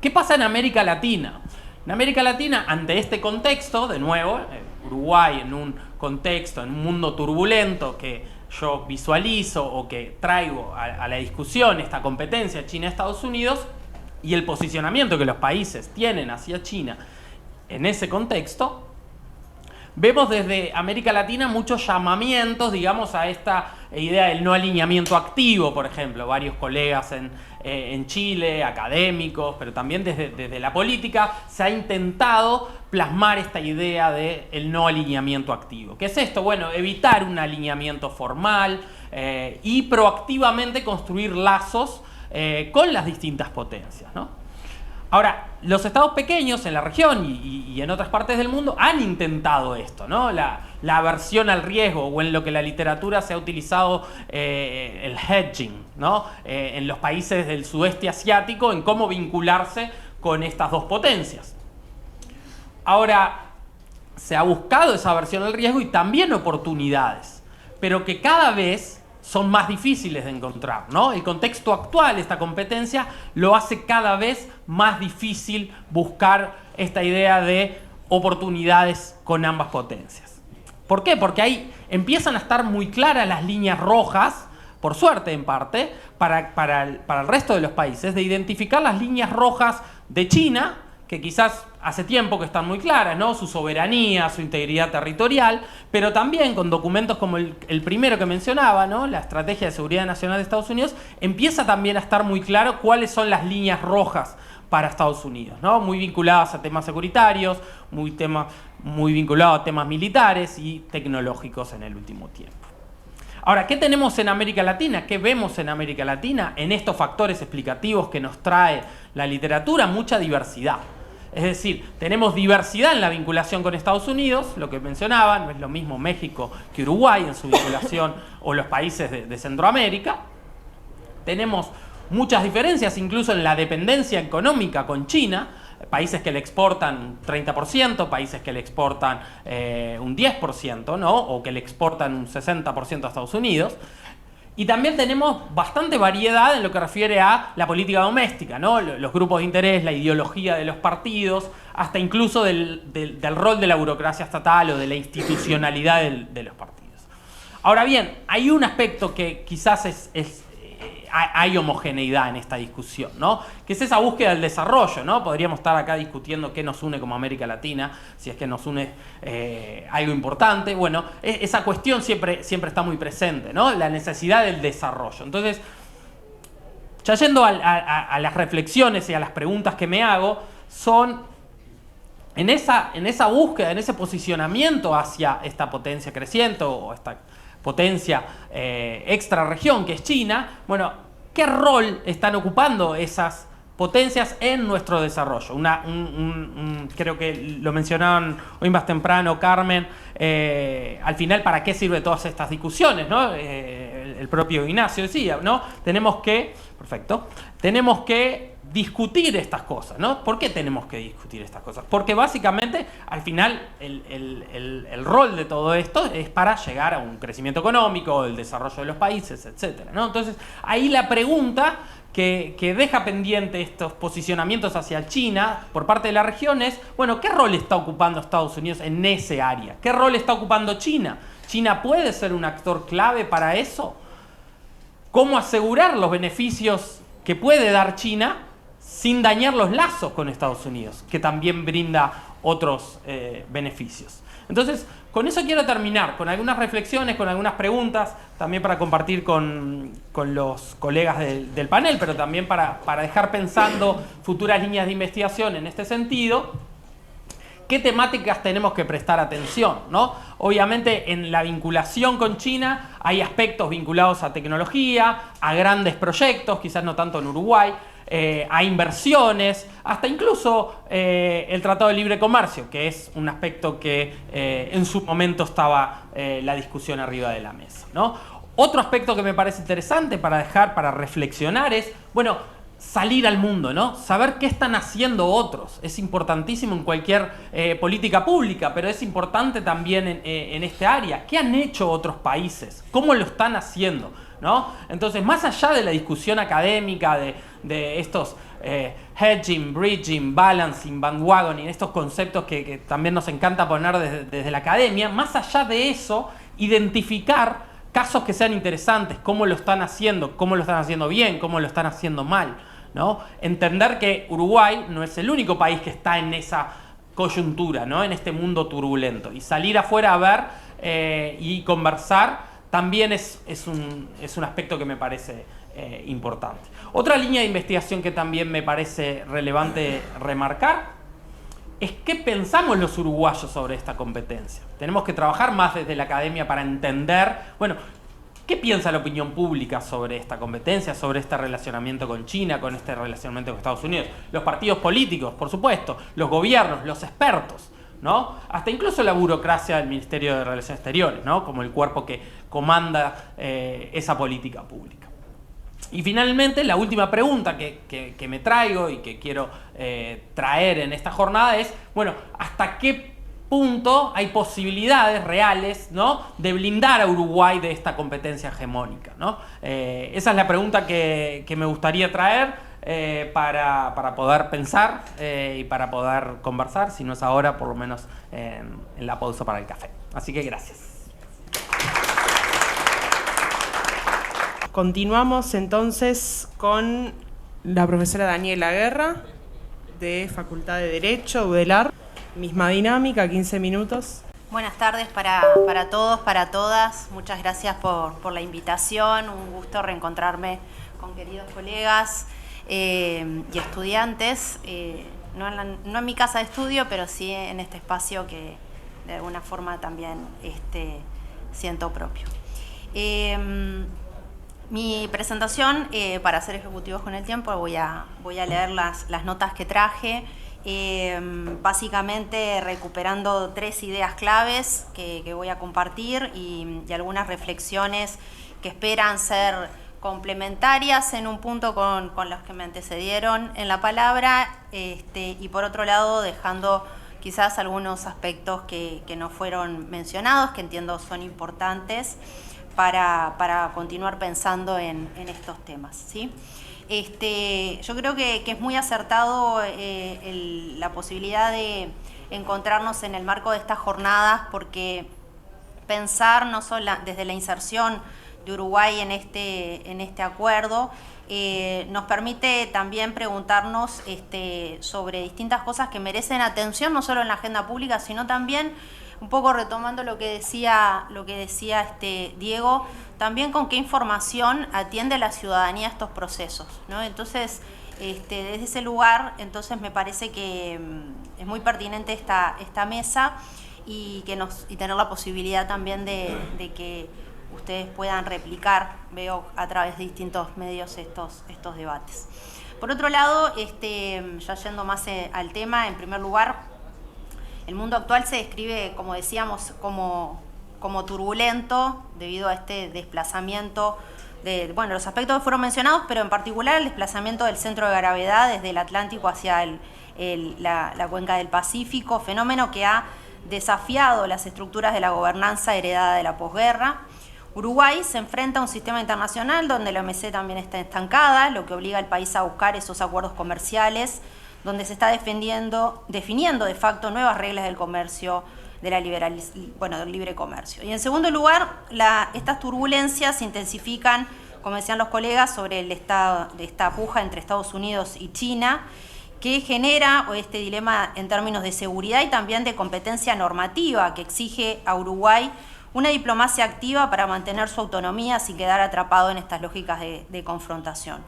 ¿Qué pasa en América Latina? En América Latina, ante este contexto, de nuevo, Uruguay en un contexto, en un mundo turbulento que yo visualizo o que traigo a la discusión, esta competencia China-Estados Unidos y el posicionamiento que los países tienen hacia China en ese contexto, vemos desde América Latina muchos llamamientos, digamos, a esta idea del no alineamiento activo, por ejemplo. Varios colegas en Chile, académicos, pero también desde la política, se ha intentado plasmar esta idea del no alineamiento activo. ¿Qué es esto? Bueno, evitar un alineamiento formal y proactivamente construir lazos con las distintas potencias, ¿no? Ahora, los estados pequeños en la región y en otras partes del mundo han intentado esto, ¿no? La aversión al riesgo, o en lo que la literatura se ha utilizado el hedging, ¿no? En los países del sudeste asiático, en cómo vincularse con estas dos potencias. Ahora, se ha buscado esa aversión al riesgo y también oportunidades, pero que cada vez son más difíciles de encontrar, ¿no? El contexto actual, esta competencia, lo hace cada vez más difícil buscar esta idea de oportunidades con ambas potencias. ¿Por qué? Porque ahí empiezan a estar muy claras las líneas rojas, por suerte en parte, para el resto de los países, de identificar las líneas rojas de China, que quizás hace tiempo que están muy claras, ¿no? Su soberanía, su integridad territorial, pero también con documentos como el primero que mencionaba, ¿no? La Estrategia de Seguridad Nacional de Estados Unidos, empieza también a estar muy claro cuáles son las líneas rojas para Estados Unidos, ¿no? Muy vinculadas a temas securitarios, muy vinculados a temas militares y tecnológicos en el último tiempo. Ahora, ¿qué tenemos en América Latina? ¿Qué vemos en América Latina? En estos factores explicativos que nos trae la literatura, mucha diversidad. Es decir, tenemos diversidad en la vinculación con Estados Unidos, lo que mencionaba, no es lo mismo México que Uruguay en su vinculación, o los países de Centroamérica. Tenemos muchas diferencias incluso en la dependencia económica con China, países que le exportan 30%, países que le exportan un 10%, ¿no? O que le exportan un 60% a Estados Unidos. Y también tenemos bastante variedad en lo que refiere a la política doméstica, ¿no? Los grupos de interés, la ideología de los partidos, hasta incluso del rol de la burocracia estatal o de la institucionalidad de los partidos. Ahora bien, hay un aspecto que quizás hay homogeneidad en esta discusión, ¿no? Que es esa búsqueda del desarrollo, ¿no? Podríamos estar acá discutiendo qué nos une como América Latina, si es que nos une algo importante. Bueno, esa cuestión siempre está muy presente, ¿no? La necesidad del desarrollo. Entonces, ya yendo a las reflexiones y a las preguntas que me hago, son en esa búsqueda, en ese posicionamiento hacia esta potencia creciente o esta potencia extra región que es China. Bueno, ¿qué rol están ocupando esas potencias en nuestro desarrollo? Creo que lo mencionaban hoy más temprano, Carmen, al final, ¿para qué sirven todas estas discusiones, ¿no? El propio Ignacio decía, ¿no? Tenemos que discutir estas cosas, ¿no? ¿Por qué tenemos que discutir estas cosas? Porque básicamente, al final, el rol de todo esto es para llegar a un crecimiento económico, el desarrollo de los países, etcétera, ¿no? Entonces, ahí la pregunta que deja pendiente estos posicionamientos hacia China por parte de la región es, bueno, ¿qué rol está ocupando Estados Unidos en ese área? ¿Qué rol está ocupando China? ¿China puede ser un actor clave para eso? ¿Cómo asegurar los beneficios que puede dar China sin dañar los lazos con Estados Unidos, que también brinda otros beneficios? Entonces, con eso quiero terminar, con algunas reflexiones, con algunas preguntas, también para compartir con los colegas del panel, pero también para dejar pensando futuras líneas de investigación en este sentido. qué temáticas tenemos que prestar atención, ¿no? Obviamente en la vinculación con China hay aspectos vinculados a tecnología, a grandes proyectos, quizás no tanto en Uruguay, a inversiones, hasta incluso el Tratado de Libre Comercio, que es un aspecto que en su momento estaba la discusión arriba de la mesa, ¿no? Otro aspecto que me parece interesante para reflexionar es, bueno, salir al mundo, ¿no? Saber qué están haciendo otros. Es importantísimo en cualquier política pública, pero es importante también en este área. ¿Qué han hecho otros países? ¿Cómo lo están haciendo? ¿No? Entonces, más allá de la discusión académica de estos hedging, bridging, balancing, bandwagoning, estos conceptos que también nos encanta poner desde la academia, más allá de eso, identificar casos que sean interesantes, cómo lo están haciendo bien, cómo lo están haciendo mal, ¿no? Entender que Uruguay no es el único país que está en esa coyuntura, ¿no? En este mundo turbulento. Y salir afuera a ver y conversar también es un aspecto que me parece importante. Otra línea de investigación que también me parece relevante remarcar es qué pensamos los uruguayos sobre esta competencia. Tenemos que trabajar más desde la academia para entender, bueno, ¿qué piensa la opinión pública sobre esta competencia, sobre este relacionamiento con China, con este relacionamiento con Estados Unidos? Los partidos políticos, por supuesto, los gobiernos, los expertos, ¿no? Hasta incluso la burocracia del Ministerio de Relaciones Exteriores, ¿no? Como el cuerpo que comanda esa política pública. Y finalmente, la última pregunta que me traigo y que quiero traer en esta jornada es, bueno, ¿hasta qué punto hay posibilidades reales, ¿no?, de blindar a Uruguay de esta competencia hegemónica, ¿no? Esa es la pregunta que me gustaría traer para poder pensar y para poder conversar, si no es ahora, por lo menos en la pausa para el café. Así que gracias.
Continuamos entonces con la profesora Daniela Guerra, de Facultad de Derecho, UDELAR. Misma dinámica, 15 minutos.
Buenas tardes para todos, para todas. Muchas gracias por la invitación. Un gusto reencontrarme con queridos colegas y estudiantes. No en mi casa de estudio, pero sí en este espacio que de alguna forma también siento propio. Mi presentación, para ser ejecutivos con el tiempo, voy a leer las notas que traje, básicamente recuperando 3 ideas claves que voy a compartir y algunas reflexiones que esperan ser complementarias en un punto con los que me antecedieron en la palabra, y por otro lado dejando quizás algunos aspectos que no fueron mencionados, que entiendo son importantes para continuar pensando en estos temas, ¿sí? Yo creo que es muy acertado la posibilidad de encontrarnos en el marco de estas jornadas, porque pensar no solo desde la inserción de Uruguay en este acuerdo nos permite también preguntarnos sobre distintas cosas que merecen atención, no solo en la agenda pública, sino también, un poco retomando lo que decía Diego, también con qué información atiende la ciudadanía a estos procesos, ¿no? Entonces, desde ese lugar, entonces me parece que es muy pertinente esta mesa y tener la posibilidad también de que ustedes puedan replicar, veo a través de distintos medios estos debates. Por otro lado, ya yendo más al tema, en primer lugar, el mundo actual se describe, como decíamos, como turbulento debido a este desplazamiento los aspectos que fueron mencionados, pero en particular el desplazamiento del centro de gravedad desde el Atlántico hacia la cuenca del Pacífico, fenómeno que ha desafiado las estructuras de la gobernanza heredada de la posguerra. Uruguay se enfrenta a un sistema internacional donde la OMC también está estancada, lo que obliga al país a buscar esos acuerdos comerciales donde se está definiendo de facto nuevas reglas del comercio, del libre comercio. Y en segundo lugar, estas turbulencias se intensifican, como decían los colegas, sobre esta puja entre Estados Unidos y China, que genera este dilema en términos de seguridad y también de competencia normativa, que exige a Uruguay una diplomacia activa para mantener su autonomía sin quedar atrapado en estas lógicas de confrontación.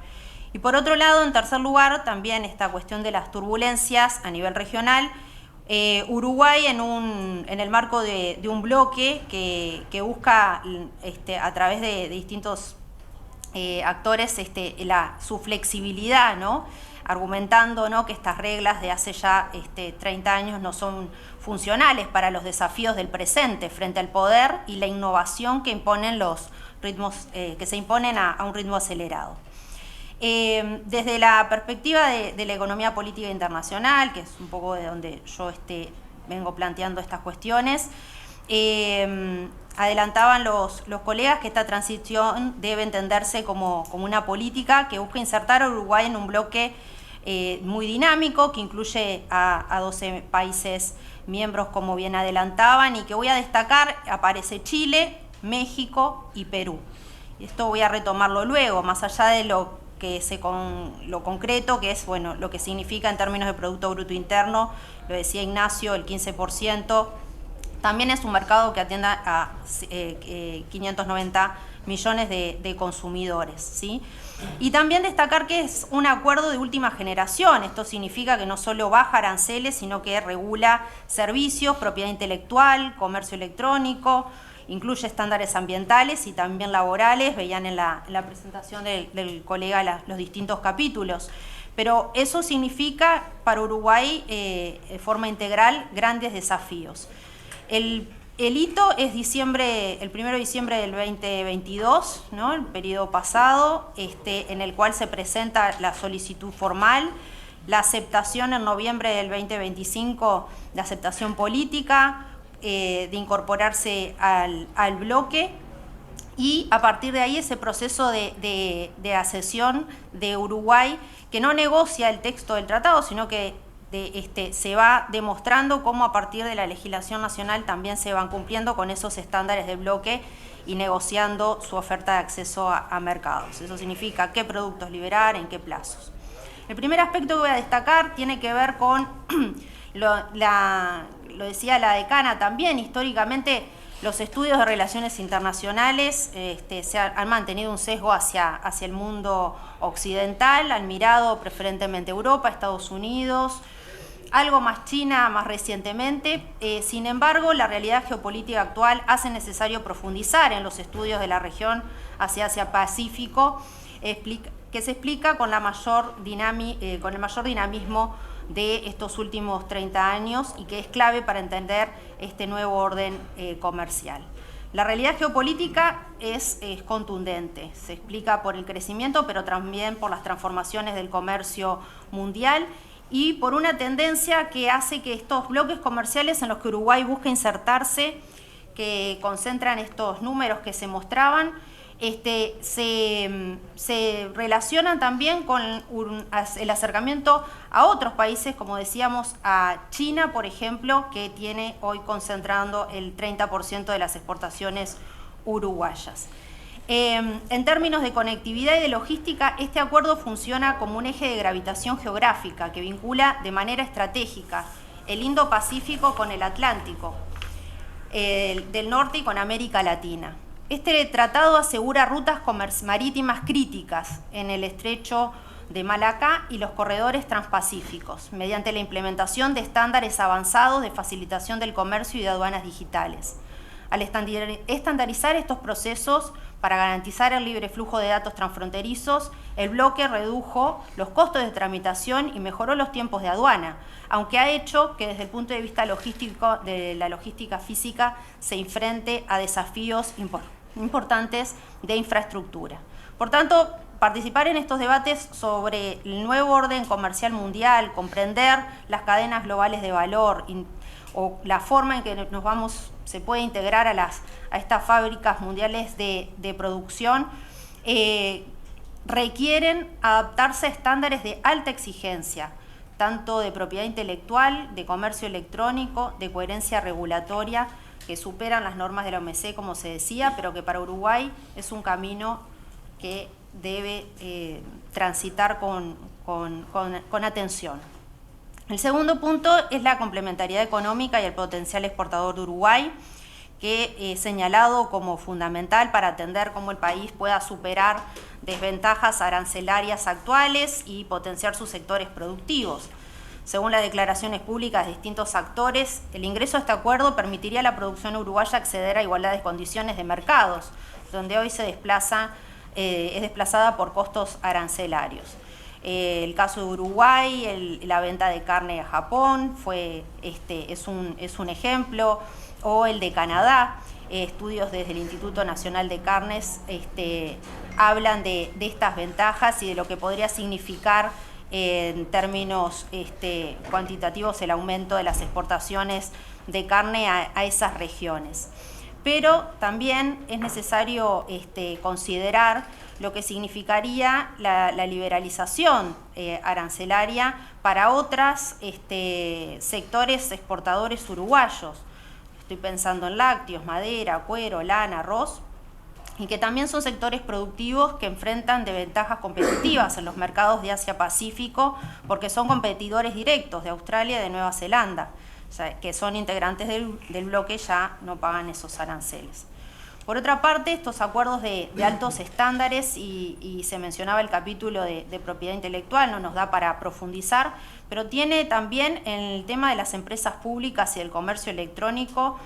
Y por otro lado, en tercer lugar, también esta cuestión de las turbulencias a nivel regional, Uruguay en el marco de un bloque que busca a través de distintos actores su flexibilidad, ¿no? Argumentando, ¿no?, que estas reglas de hace ya 30 años no son funcionales para los desafíos del presente frente al poder y la innovación que imponen los ritmos, que se imponen a un ritmo acelerado. Desde la perspectiva de la economía política internacional, que es un poco de donde yo vengo planteando estas cuestiones, adelantaban los colegas que esta transición debe entenderse como una política que busca insertar a Uruguay en un bloque muy dinámico, que incluye a 12 países miembros, como bien adelantaban, y que voy a destacar: aparece Chile, México y Perú. Esto voy a retomarlo luego, más allá de lo concreto, que es, bueno, lo que significa en términos de Producto Bruto Interno, lo decía Ignacio, el 15%, también es un mercado que atiende a 590 millones de consumidores, ¿sí? Y también destacar que es un acuerdo de última generación. Esto significa que no solo baja aranceles, sino que regula servicios, propiedad intelectual, comercio electrónico, incluye estándares ambientales y también laborales. Veían en la presentación del colega los distintos capítulos. Pero eso significa para Uruguay, de forma integral, grandes desafíos. El hito es el 1 de diciembre del 2022, ¿no?, el periodo pasado, en el cual se presenta la solicitud formal, la aceptación en noviembre del 2025, la aceptación política, de incorporarse al bloque, y a partir de ahí ese proceso de accesión de Uruguay, que no negocia el texto del tratado, sino que se va demostrando cómo a partir de la legislación nacional también se van cumpliendo con esos estándares de bloque y negociando su oferta de acceso a mercados. Eso significa qué productos liberar, en qué plazos. El primer aspecto que voy a destacar tiene que ver con, lo decía la decana también, históricamente los estudios de relaciones internacionales han mantenido un sesgo hacia el mundo occidental, han mirado preferentemente Europa, Estados Unidos, algo más China más recientemente. Sin embargo, la realidad geopolítica actual hace necesario profundizar en los estudios de la región hacia Asia-Pacífico, que se explica con el mayor dinamismo de estos últimos 30 años y que es clave para entender este nuevo orden comercial. La realidad geopolítica es contundente, se explica por el crecimiento, pero también por las transformaciones del comercio mundial y por una tendencia que hace que estos bloques comerciales en los que Uruguay busca insertarse, que concentran estos números que se mostraban, se relacionan también con el acercamiento a otros países, como decíamos, a China, por ejemplo, que tiene hoy concentrando el 30% de las exportaciones uruguayas. En términos de conectividad y de logística, este acuerdo funciona como un eje de gravitación geográfica que vincula de manera estratégica el Indo-Pacífico con el Atlántico del norte y con América Latina. Este tratado asegura rutas marítimas críticas en el estrecho de Malaca y los corredores transpacíficos, mediante la implementación de estándares avanzados de facilitación del comercio y de aduanas digitales. Al estandarizar estos procesos para garantizar el libre flujo de datos transfronterizos, el bloque redujo los costos de tramitación y mejoró los tiempos de aduana, aunque ha hecho que desde el punto de vista logístico, de la logística física, se enfrente a desafíos importantes de infraestructura. Por tanto, participar en estos debates sobre el nuevo orden comercial mundial, comprender las cadenas globales de valor o la forma en que se puede integrar a estas fábricas mundiales de producción, requieren adaptarse a estándares de alta exigencia, tanto de propiedad intelectual, de comercio electrónico, de coherencia regulatoria, que superan las normas de la OMC, como se decía, pero que para Uruguay es un camino que debe transitar con atención. El segundo punto es la complementariedad económica y el potencial exportador de Uruguay, que he señalado como fundamental para atender cómo el país pueda superar desventajas arancelarias actuales y potenciar sus sectores productivos. Según las declaraciones públicas de distintos actores, el ingreso a este acuerdo permitiría a la producción uruguaya acceder a igualdad de condiciones de mercados, donde hoy es desplazada por costos arancelarios. El caso de Uruguay, la venta de carne a Japón es un ejemplo, o el de Canadá. Estudios desde el Instituto Nacional de Carnes hablan de estas ventajas y de lo que podría significar en términos cuantitativos el aumento de las exportaciones de carne a esas regiones. Pero también es necesario considerar lo que significaría la liberalización arancelaria para otros sectores exportadores uruguayos. Estoy pensando en lácteos, madera, cuero, lana, arroz, y que también son sectores productivos que enfrentan desventajas competitivas en los mercados de Asia-Pacífico porque son competidores directos de Australia y de Nueva Zelanda, o sea, que son integrantes del bloque, ya no pagan esos aranceles. Por otra parte, estos acuerdos de altos estándares, y se mencionaba el capítulo de propiedad intelectual, no nos da para profundizar, pero tiene también en el tema de las empresas públicas y del comercio electrónico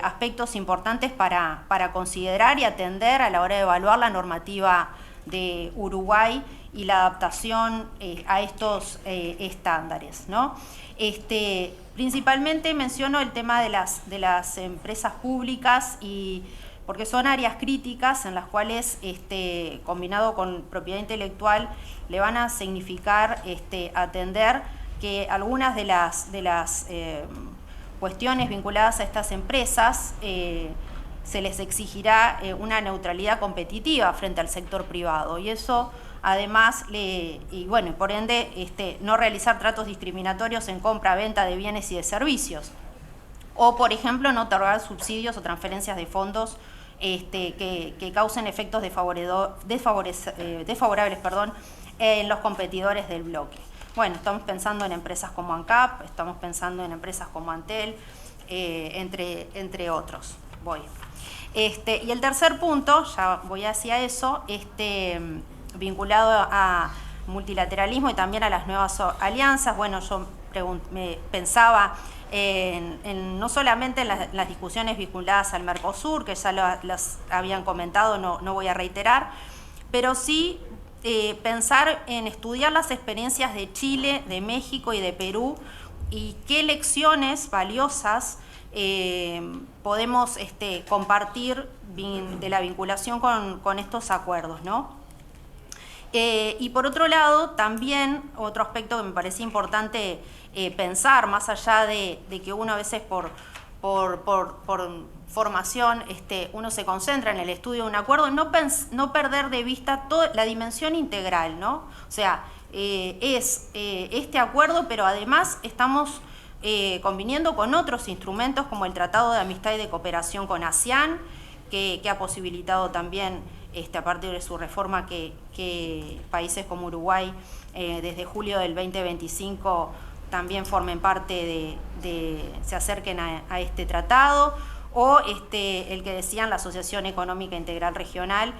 aspectos importantes para considerar y atender a la hora de evaluar la normativa de Uruguay y la adaptación a estos estándares, ¿no? Principalmente menciono el tema de las empresas públicas, y porque son áreas críticas en las cuales, combinado con propiedad intelectual, le van a significar atender que algunas de las cuestiones vinculadas a estas empresas se les exigirá una neutralidad competitiva frente al sector privado, y eso además, por ende, no realizar tratos discriminatorios en compra-venta de bienes y de servicios, o por ejemplo no otorgar subsidios o transferencias de fondos que causen efectos desfavorables en los competidores del bloque. Bueno, estamos pensando en empresas como ANCAP, estamos pensando en empresas como Antel, entre otros. Y el tercer punto, ya voy hacia eso, vinculado a multilateralismo y también a las nuevas alianzas. Bueno, yo pensaba no solamente en las discusiones vinculadas al Mercosur, que ya las habían comentado, no voy a reiterar, pero sí pensar en estudiar las experiencias de Chile, de México y de Perú, y qué lecciones valiosas podemos compartir de la vinculación con estos acuerdos, ¿no? Y por otro lado, también otro aspecto que me parecía importante pensar, más allá de que uno a veces por formación uno se concentra en el estudio de un acuerdo, no perder de vista toda la dimensión integral, ¿no? O sea, es este acuerdo, pero además estamos conviniendo con otros instrumentos como el Tratado de Amistad y de Cooperación con ASEAN, que ha posibilitado también, a partir de su reforma, que países como Uruguay desde julio del 2025 también formen parte se acerquen a este tratado, o el que decían la Asociación Económica Integral Regional,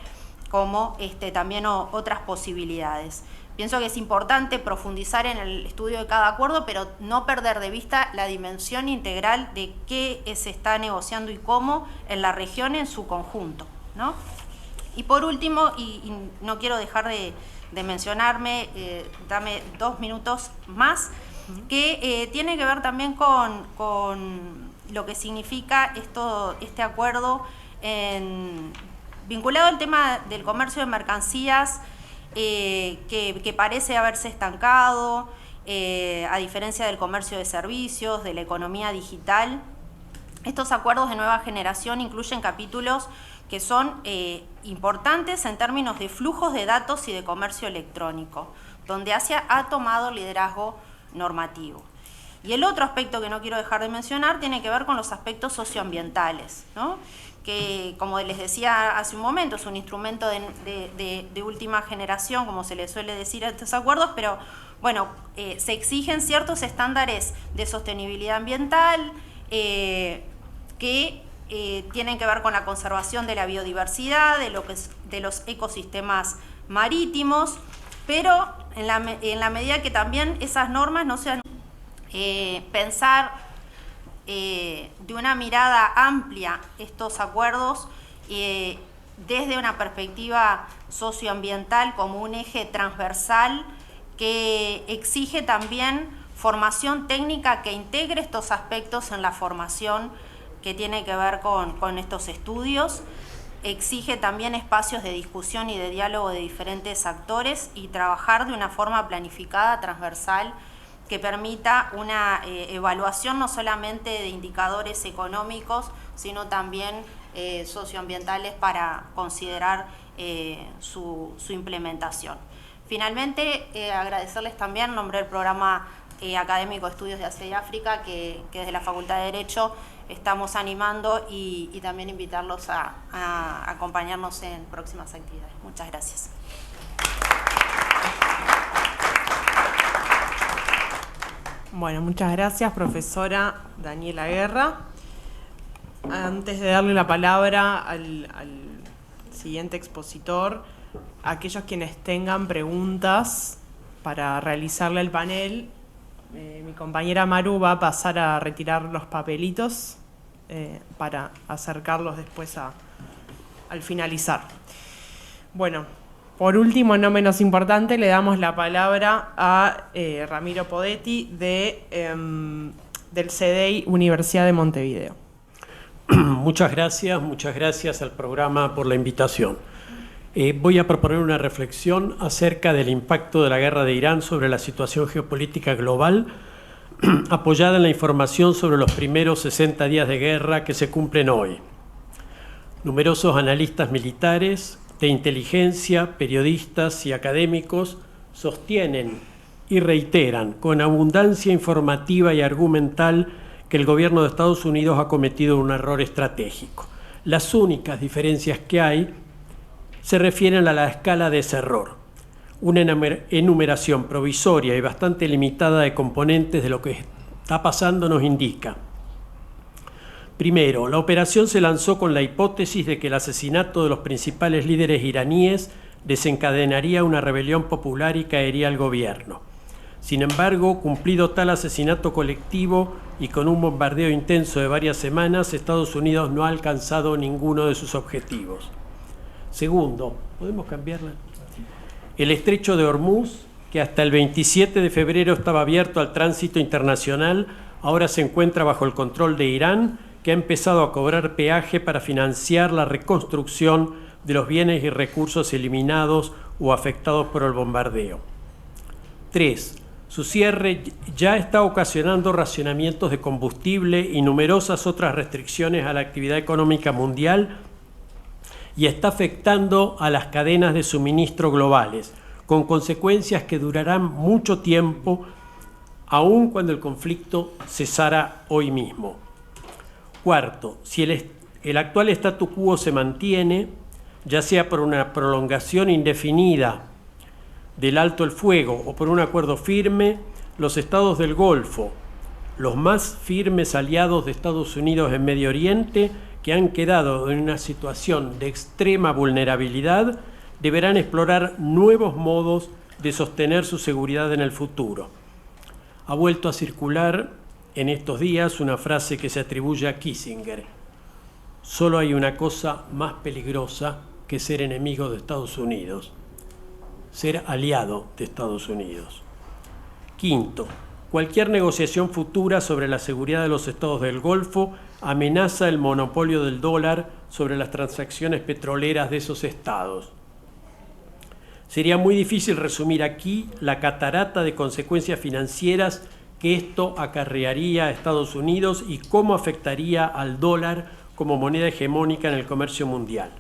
como también otras posibilidades. Pienso que es importante profundizar en el estudio de cada acuerdo, pero no perder de vista la dimensión integral de qué se está negociando y cómo en la región en su conjunto, ¿no? Y por último, y no quiero dejar de mencionarme, dame 2 minutos más, que tiene que ver también con lo que significa este acuerdo vinculado al tema del comercio de mercancías, que parece haberse estancado, a diferencia del comercio de servicios, de la economía digital. Estos acuerdos de nueva generación incluyen capítulos que son importantes en términos de flujos de datos y de comercio electrónico, donde Asia ha tomado liderazgo normativo. Y el otro aspecto que no quiero dejar de mencionar tiene que ver con los aspectos socioambientales, ¿no? Que, como les decía hace un momento, es un instrumento de última generación, como se le suele decir a estos acuerdos, pero bueno, se exigen ciertos estándares de sostenibilidad ambiental que tienen que ver con la conservación de la biodiversidad, de los ecosistemas marítimos, pero en la medida que también esas normas no sean pensar de una mirada amplia estos acuerdos desde una perspectiva socioambiental como un eje transversal que exige también formación técnica que integre estos aspectos en la formación que tiene que ver con estos estudios. Exige también espacios de discusión y de diálogo de diferentes actores y trabajar de una forma planificada, transversal, que permita una evaluación no solamente de indicadores económicos, sino también socioambientales para considerar su implementación. Finalmente, agradecerles también en nombre del programa académico de Estudios de Asia y África que desde la Facultad de Derecho estamos animando y también invitarlos a acompañarnos en próximas actividades. Muchas gracias.
Bueno, muchas gracias, profesora Daniela Guerra. Antes de darle la palabra al siguiente expositor, aquellos quienes tengan preguntas para realizarle al panel, mi compañera Maru va a pasar a retirar los papelitos para acercarlos después al finalizar. Bueno, por último, no menos importante, le damos la palabra a Ramiro Podetti del CDI Universidad de Montevideo.
Muchas gracias al programa por la invitación. Voy a proponer una reflexión acerca del impacto de la guerra de Irán sobre la situación geopolítica global, apoyada en la información sobre los primeros 60 días de guerra que se cumplen hoy. Numerosos analistas militares, de inteligencia, periodistas y académicos sostienen y reiteran con abundancia informativa y argumental que el gobierno de Estados Unidos ha cometido un error estratégico. Las únicas diferencias que hay se refieren a la escala de ese error. Una enumeración provisoria y bastante limitada de componentes de lo que está pasando nos indica: primero, la operación se lanzó con la hipótesis de que el asesinato de los principales líderes iraníes desencadenaría una rebelión popular y caería al gobierno. Sin embargo, cumplido tal asesinato colectivo y con un bombardeo intenso de varias semanas, Estados Unidos no ha alcanzado ninguno de sus objetivos. Segundo, ¿podemos cambiarla? El estrecho de Hormuz, que hasta el 27 de febrero estaba abierto al tránsito internacional, ahora se encuentra bajo el control de Irán, que ha empezado a cobrar peaje para financiar la reconstrucción de los bienes y recursos eliminados o afectados por el bombardeo. 3. Su cierre ya está ocasionando racionamientos de combustible y numerosas otras restricciones a la actividad económica mundial y está afectando a las cadenas de suministro globales, con consecuencias que durarán mucho tiempo, aun cuando el conflicto cesara hoy mismo. Cuarto, si el actual statu quo se mantiene, ya sea por una prolongación indefinida del alto el fuego o por un acuerdo firme, los estados del Golfo, los más firmes aliados de Estados Unidos en Medio Oriente, que han quedado en una situación de extrema vulnerabilidad, deberán explorar nuevos modos de sostener su seguridad en el futuro. Ha vuelto a circular en estos días una frase que se atribuye a Kissinger: solo hay una cosa más peligrosa que ser enemigo de Estados Unidos: ser aliado de Estados Unidos. Quinto, cualquier negociación futura sobre la seguridad de los estados del Golfo amenaza el monopolio del dólar sobre las transacciones petroleras de esos estados. Sería muy difícil resumir aquí la catarata de consecuencias financieras que esto acarrearía a Estados Unidos y cómo afectaría al dólar como moneda hegemónica en el comercio mundial.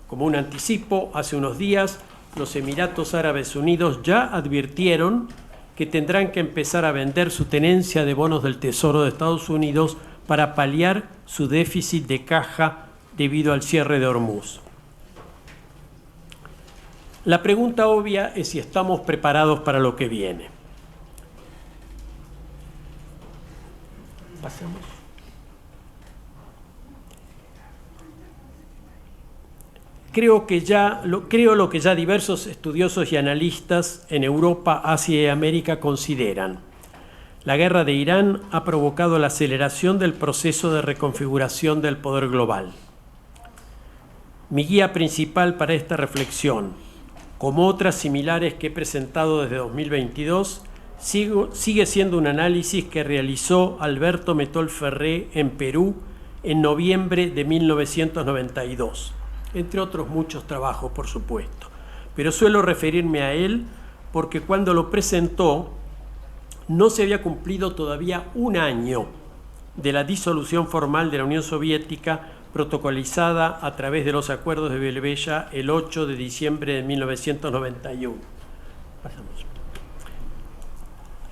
Como un anticipo, hace unos días los Emiratos Árabes Unidos ya advirtieron que tendrán que empezar a vender su tenencia de bonos del Tesoro de Estados Unidos para paliar su déficit de caja debido al cierre de Hormuz. La pregunta obvia es si estamos preparados para lo que viene. Pasemos. creo lo que ya diversos estudiosos y analistas en Europa, Asia y América consideran. La guerra de Irán ha provocado la aceleración del proceso de reconfiguración del poder global. Mi guía principal para esta reflexión, como otras similares que he presentado desde 2022, sigue siendo un análisis que realizó Alberto Metol Ferré en Perú en noviembre de 1992, entre otros muchos trabajos, por supuesto. Pero suelo referirme a él porque cuando lo presentó no se había cumplido todavía un año de la disolución formal de la Unión Soviética protocolizada a través de los acuerdos de Belbella el 8 de diciembre de 1991. Pasamos.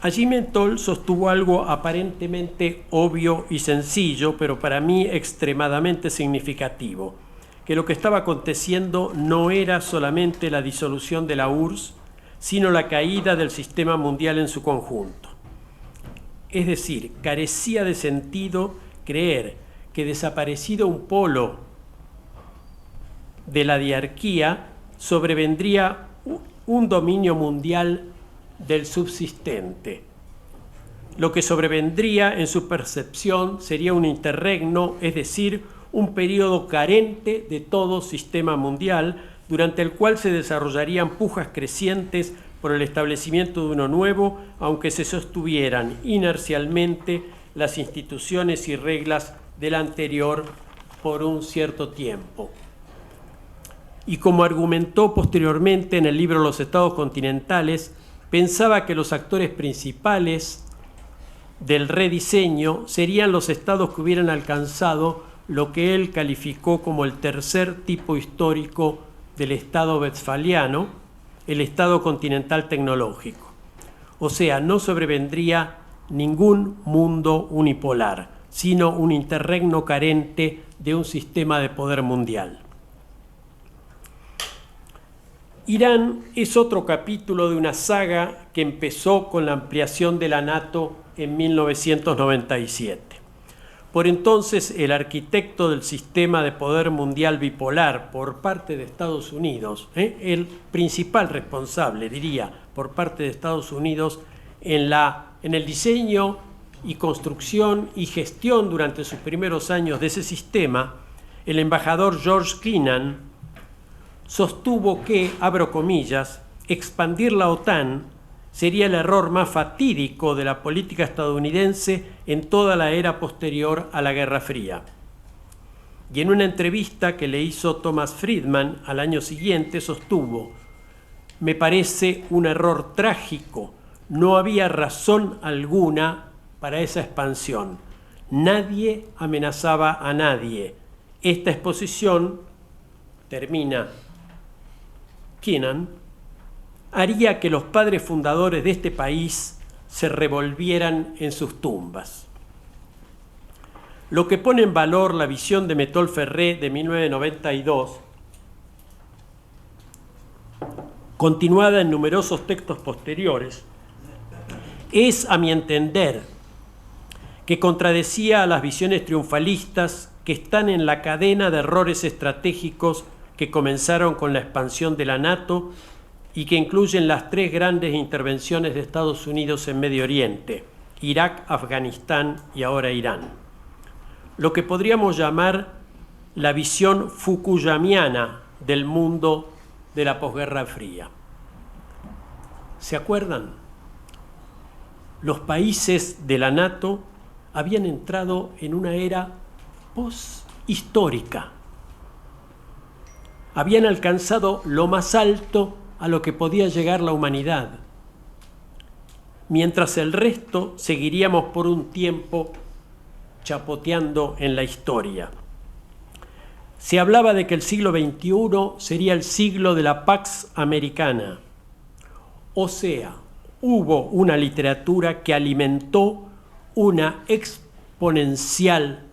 Allí Metol sostuvo algo aparentemente obvio y sencillo, pero para mí extremadamente significativo, que lo que estaba aconteciendo no era solamente la disolución de la URSS, sino la caída del sistema mundial en su conjunto. Es decir, carecía de sentido creer que desaparecido un polo de la diarquía, sobrevendría un dominio mundial del subsistente. Lo que sobrevendría en su percepción sería un interregno, es decir, un periodo carente de todo sistema mundial, durante el cual se desarrollarían pujas crecientes por el establecimiento de uno nuevo, aunque se sostuvieran inercialmente las instituciones y reglas del anterior por un cierto tiempo. Y como argumentó posteriormente en el libro Los Estados Continentales, pensaba que los actores principales del rediseño serían los estados que hubieran alcanzado lo que él calificó como el tercer tipo histórico del Estado westfaliano, el Estado continental tecnológico. O sea, no sobrevendría ningún mundo unipolar, sino un interregno carente de un sistema de poder mundial. Irán es otro capítulo de una saga que empezó con la ampliación de la NATO en 1997. Por entonces, el arquitecto del sistema de poder mundial bipolar por parte de Estados Unidos, el principal responsable, diría, por parte de Estados Unidos en el diseño y construcción y gestión durante sus primeros años de ese sistema, el embajador George Kennan sostuvo que, abro comillas, expandir la OTAN sería el error más fatídico de la política estadounidense en toda la era posterior a la Guerra Fría. Y en una entrevista que le hizo Thomas Friedman al año siguiente sostuvo: me parece un error trágico, no había razón alguna para esa expansión. Nadie amenazaba a nadie. Esta exposición, termina Kennan, haría que los padres fundadores de este país se revolvieran en sus tumbas. Lo que pone en valor la visión de Metol Ferré de 1992, continuada en numerosos textos posteriores, es, a mi entender, que contradecía a las visiones triunfalistas que están en la cadena de errores estratégicos que comenzaron con la expansión de la NATO y que incluyen las tres grandes intervenciones de Estados Unidos en Medio Oriente: Irak, Afganistán y ahora Irán. Lo que podríamos llamar la visión fukuyamiana del mundo de la posguerra fría. ¿Se acuerdan? Los países de la NATO habían entrado en una era posthistórica. Habían alcanzado lo más alto a lo que podía llegar la humanidad, mientras el resto seguiríamos por un tiempo chapoteando en la historia. Se hablaba de que el siglo XXI sería el siglo de la Pax Americana, o sea, hubo una literatura que alimentó una exponencial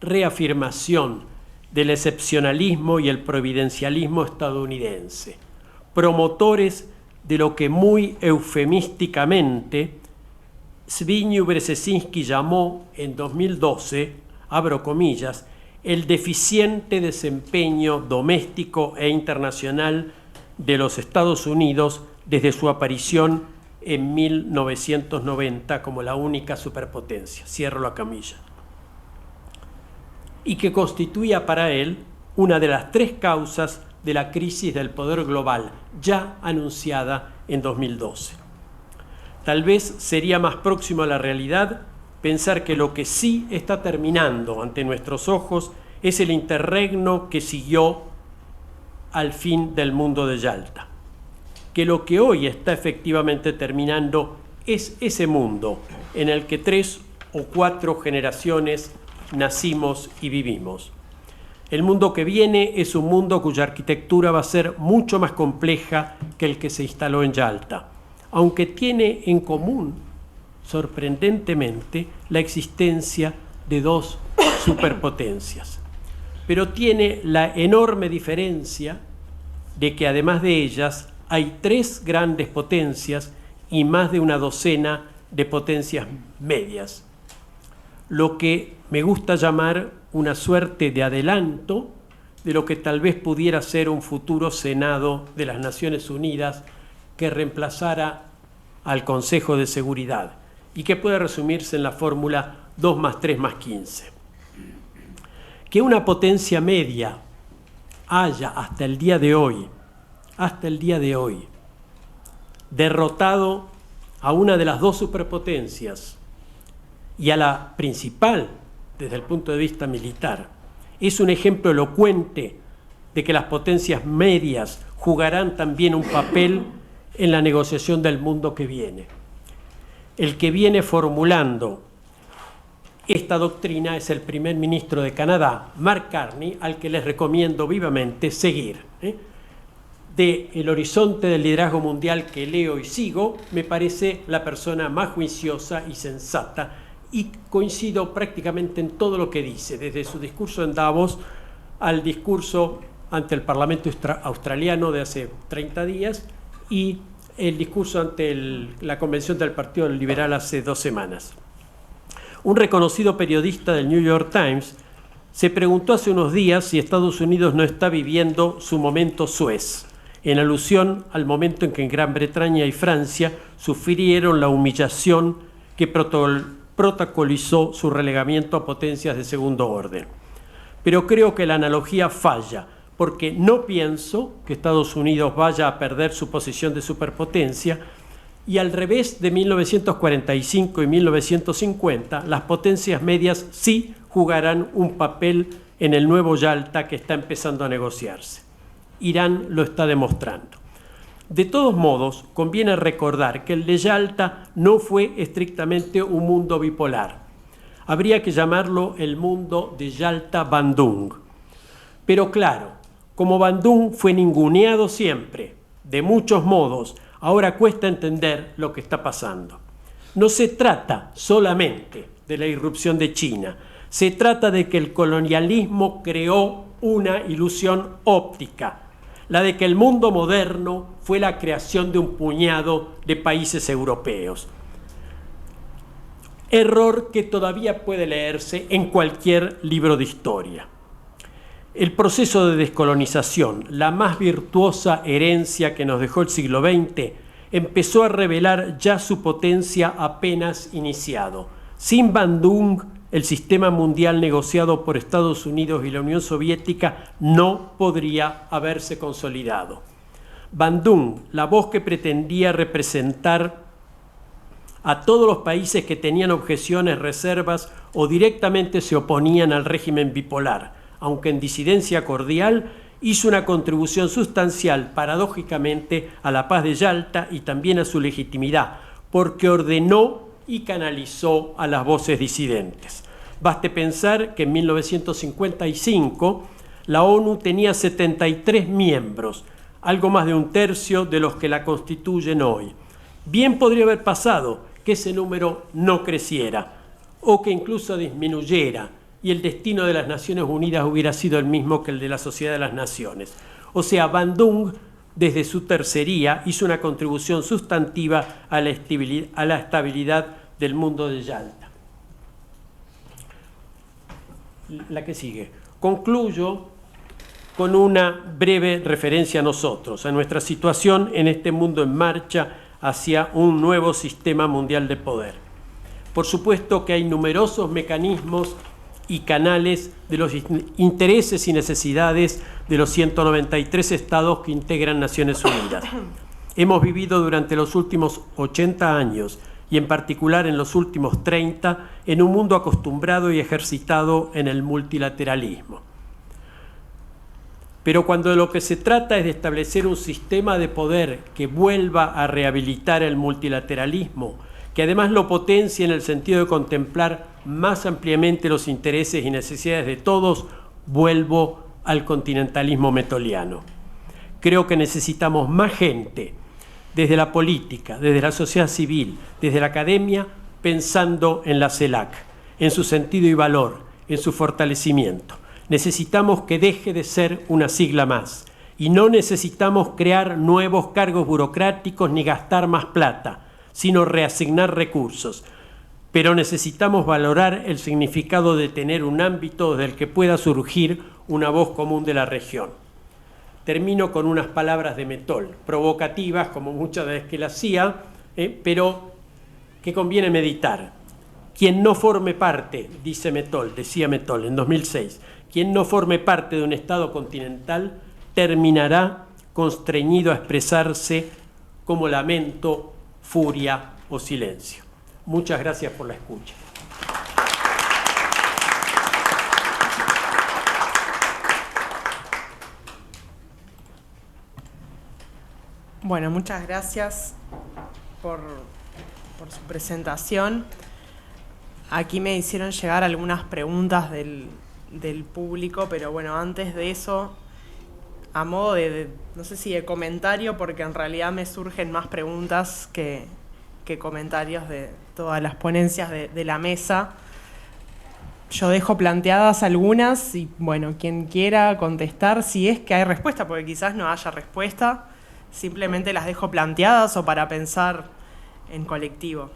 reafirmación del excepcionalismo y el providencialismo estadounidense, promotores de lo que muy eufemísticamente Zbigniew Brzezinski llamó en 2012, abro comillas, el deficiente desempeño doméstico e internacional de los Estados Unidos desde su aparición en 1990 como la única superpotencia, cierro la camilla, y que constituía para él una de las 3 causas de la crisis del poder global, ya anunciada en 2012. Tal vez sería más próximo a la realidad pensar que lo que sí está terminando ante nuestros ojos es el interregno que siguió al fin del mundo de Yalta, que lo que hoy está efectivamente terminando es ese mundo en el que 3 o 4 generaciones nacimos y vivimos. El mundo que viene es un mundo cuya arquitectura va a ser mucho más compleja que el que se instaló en Yalta, aunque tiene en común, sorprendentemente, la existencia de 2 superpotencias. Pero tiene la enorme diferencia de que además de ellas hay 3 grandes potencias y más de una docena de potencias medias, lo que me gusta llamar una suerte de adelanto de lo que tal vez pudiera ser un futuro Senado de las Naciones Unidas que reemplazara al Consejo de Seguridad y que puede resumirse en la fórmula 2 más 3 más 15. Que una potencia media haya hasta el día de hoy, derrotado a una de las 2 superpotencias y a la principal desde el punto de vista militar, es un ejemplo elocuente de que las potencias medias jugarán también un papel en la negociación del mundo que viene. El que viene formulando esta doctrina es el primer ministro de Canadá, Mark Carney, al que les recomiendo vivamente seguir. Del horizonte del liderazgo mundial que leo y sigo, me parece la persona más juiciosa y sensata, y coincido prácticamente en todo lo que dice, desde su discurso en Davos al discurso ante el Parlamento australiano de hace 30 días y el discurso ante la convención del Partido Liberal hace 2 semanas. Un reconocido periodista del New York Times se preguntó hace unos días si Estados Unidos no está viviendo su momento Suez, en alusión al momento en que en Gran Bretaña y Francia sufrieron la humillación que protocolizó su relegamiento a potencias de segundo orden. Pero creo que la analogía falla, porque no pienso que Estados Unidos vaya a perder su posición de superpotencia, y al revés de 1945 y 1950, las potencias medias sí jugarán un papel en el nuevo Yalta que está empezando a negociarse. Irán lo está demostrando. De todos modos, conviene recordar que el de Yalta no fue estrictamente un mundo bipolar. Habría que llamarlo el mundo de Yalta-Bandung. Pero claro, como Bandung fue ninguneado siempre, de muchos modos, ahora cuesta entender lo que está pasando. No se trata solamente de la irrupción de China, se trata de que el colonialismo creó una ilusión óptica, la de que el mundo moderno fue la creación de un puñado de países europeos. Error que todavía puede leerse en cualquier libro de historia. El proceso de descolonización, la más virtuosa herencia que nos dejó el siglo XX, empezó a revelar ya su potencia apenas iniciado. Sin Bandung, el sistema mundial negociado por Estados Unidos y la Unión Soviética no podría haberse consolidado. Bandung, la voz que pretendía representar a todos los países que tenían objeciones, reservas o directamente se oponían al régimen bipolar, aunque en disidencia cordial, hizo una contribución sustancial, paradójicamente, a la paz de Yalta y también a su legitimidad, porque ordenó y canalizó a las voces disidentes. Baste pensar que en 1955 la ONU tenía 73 miembros, algo más de un tercio de los que la constituyen hoy. Bien podría haber pasado que ese número no creciera o que incluso disminuyera y el destino de las Naciones Unidas hubiera sido el mismo que el de la Sociedad de las Naciones. O sea, Bandung, desde su tercería, hizo una contribución sustantiva a la estabilidad del mundo de Yalta. La que sigue. Concluyo con una breve referencia a nosotros, a nuestra situación en este mundo en marcha hacia un nuevo sistema mundial de poder. Por supuesto que hay numerosos mecanismos y canales de los intereses y necesidades de los 193 estados que integran Naciones Unidas. Hemos vivido durante los últimos 80 años y en particular en los últimos 30 en un mundo acostumbrado y ejercitado en el multilateralismo. Pero cuando de lo que se trata es de establecer un sistema de poder que vuelva a rehabilitar el multilateralismo, que además lo potencie en el sentido de contemplar más ampliamente los intereses y necesidades de todos, vuelvo al continentalismo metoliano. Creo que necesitamos más gente, desde la política, desde la sociedad civil, desde la academia, pensando en la CELAC, en su sentido y valor, en su fortalecimiento. Necesitamos que deje de ser una sigla más y no necesitamos crear nuevos cargos burocráticos ni gastar más plata, sino reasignar recursos. Pero necesitamos valorar el significado de tener un ámbito desde el que pueda surgir una voz común de la región. Termino con unas palabras de Mettol, provocativas como muchas veces que la hacía, pero que conviene meditar. Quien no forme parte, dice Mettol, decía Mettol en 2006, quien no forme parte de un Estado continental terminará constreñido a expresarse como lamento, furia o silencio. Muchas gracias por la escucha.
Bueno, muchas gracias por su presentación. Aquí me hicieron llegar algunas preguntas del público, pero bueno, antes de eso, a modo no sé si de comentario, porque en realidad me surgen más preguntas que comentarios de todas las ponencias de la mesa. Yo dejo planteadas algunas y bueno, quien quiera contestar, si es que hay respuesta, porque quizás no haya respuesta, simplemente las dejo planteadas o para pensar en colectivo.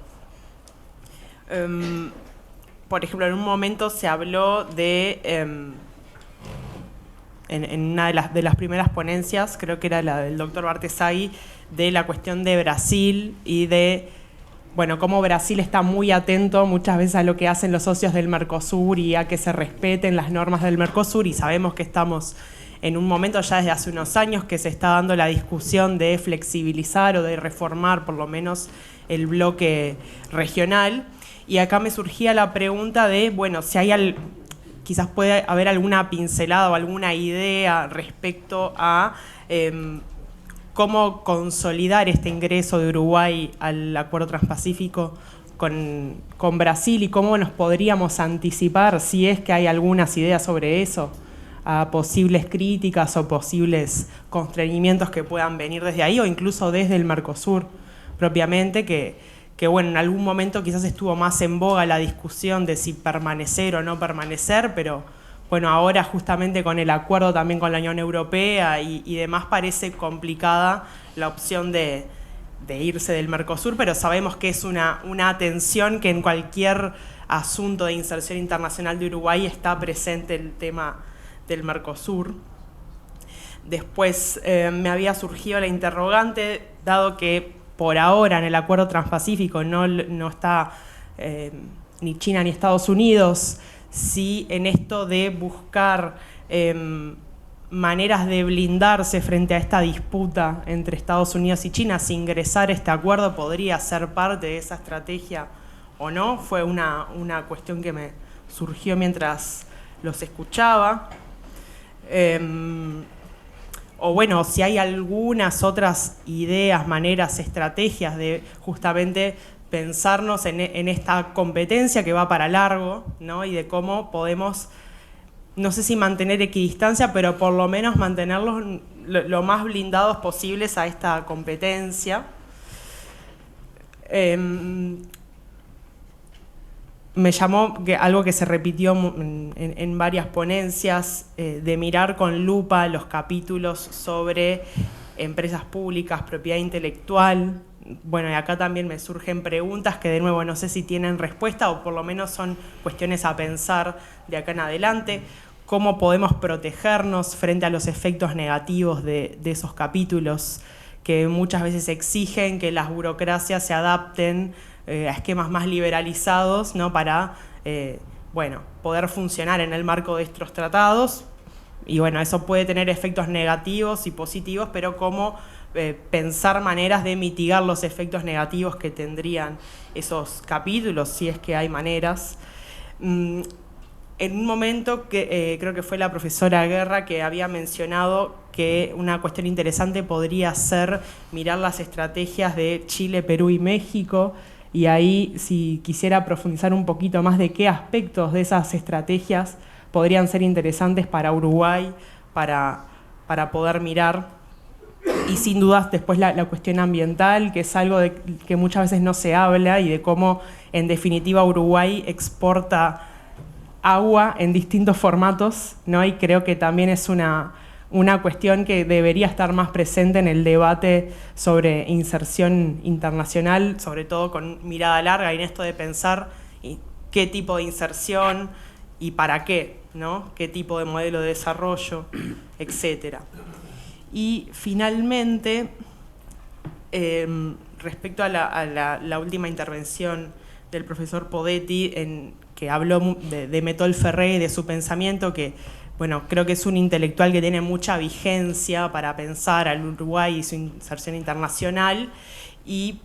Por ejemplo, en un momento se habló de, en una de las primeras ponencias, creo que era la del doctor Bartesagui, de la cuestión de Brasil y de, bueno, cómo Brasil está muy atento muchas veces a lo que hacen los socios del Mercosur y a que se respeten las normas del Mercosur, y sabemos que estamos en un momento ya desde hace unos años que se está dando la discusión de flexibilizar o de reformar por lo menos el bloque regional. Y acá me surgía la pregunta de, bueno, si hay quizás puede haber alguna pincelada o alguna idea respecto a cómo consolidar este ingreso de Uruguay al Acuerdo Transpacífico con Brasil y cómo nos podríamos anticipar, si es que hay algunas ideas sobre eso, a posibles críticas o posibles constreñimientos que puedan venir desde ahí o incluso desde el Mercosur propiamente, que bueno, en algún momento quizás estuvo más en boga la discusión de si permanecer o no permanecer, pero bueno, ahora justamente con el acuerdo también con la Unión Europea y demás parece complicada la opción de irse del Mercosur, pero sabemos que es una tensión que en cualquier asunto de inserción internacional de Uruguay está presente el tema del Mercosur. Después me había surgido la interrogante, dado que por ahora en el Acuerdo Transpacífico no está ni China ni Estados Unidos, si en esto de buscar maneras de blindarse frente a esta disputa entre Estados Unidos y China, si ingresar a este acuerdo podría ser parte de esa estrategia o no. Fue una cuestión que me surgió mientras los escuchaba. O bueno, si hay algunas otras ideas, maneras, estrategias de justamente pensarnos en esta competencia que va para largo, ¿no? Y de cómo podemos, no sé si mantener equidistancia, pero por lo menos mantenerlos lo más blindados posibles a esta competencia. Me llamó algo que se repitió en varias ponencias, de mirar con lupa los capítulos sobre empresas públicas, propiedad intelectual. Bueno, y acá también me surgen preguntas que de nuevo no sé si tienen respuesta o por lo menos son cuestiones a pensar de acá en adelante. cómo podemos protegernos frente a los efectos negativos de esos capítulos que muchas veces exigen que las burocracias se adapten a esquemas más liberalizados, ¿no? Para poder funcionar en el marco de estos tratados. Y bueno, eso puede tener efectos negativos y positivos, pero cómo pensar maneras de mitigar los efectos negativos que tendrían esos capítulos, si es que hay maneras. En un momento que creo que fue la profesora Guerra que había mencionado que una cuestión interesante podría ser mirar las estrategias de Chile, Perú y México, y ahí si quisiera profundizar un poquito más de qué aspectos de esas estrategias podrían ser interesantes para Uruguay, para poder mirar. Y sin dudas después la cuestión ambiental, que es algo de que muchas veces no se habla, y de cómo en definitiva Uruguay exporta agua en distintos formatos, ¿no? Y creo que también es una cuestión que debería estar más presente en el debate sobre inserción internacional, sobre todo con mirada larga, y en esto de pensar qué tipo de inserción y para qué, ¿no? Qué tipo de modelo de desarrollo, etcétera. Y finalmente, respecto a la última intervención del profesor Podetti, que habló de Metol Ferré y de su pensamiento, que bueno, creo que es un intelectual que tiene mucha vigencia para pensar al Uruguay y su inserción internacional, y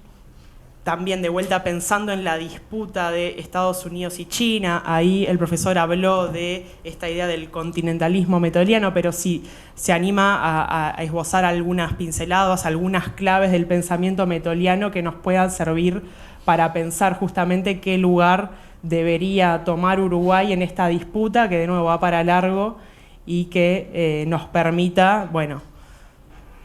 también de vuelta pensando en la disputa de Estados Unidos y China. Ahí el profesor habló de esta idea del continentalismo metoliano, pero si se anima a esbozar algunas pinceladas, algunas claves del pensamiento metoliano que nos puedan servir para pensar justamente qué lugar debería tomar Uruguay en esta disputa, que de nuevo va para largo, y que nos permita, bueno,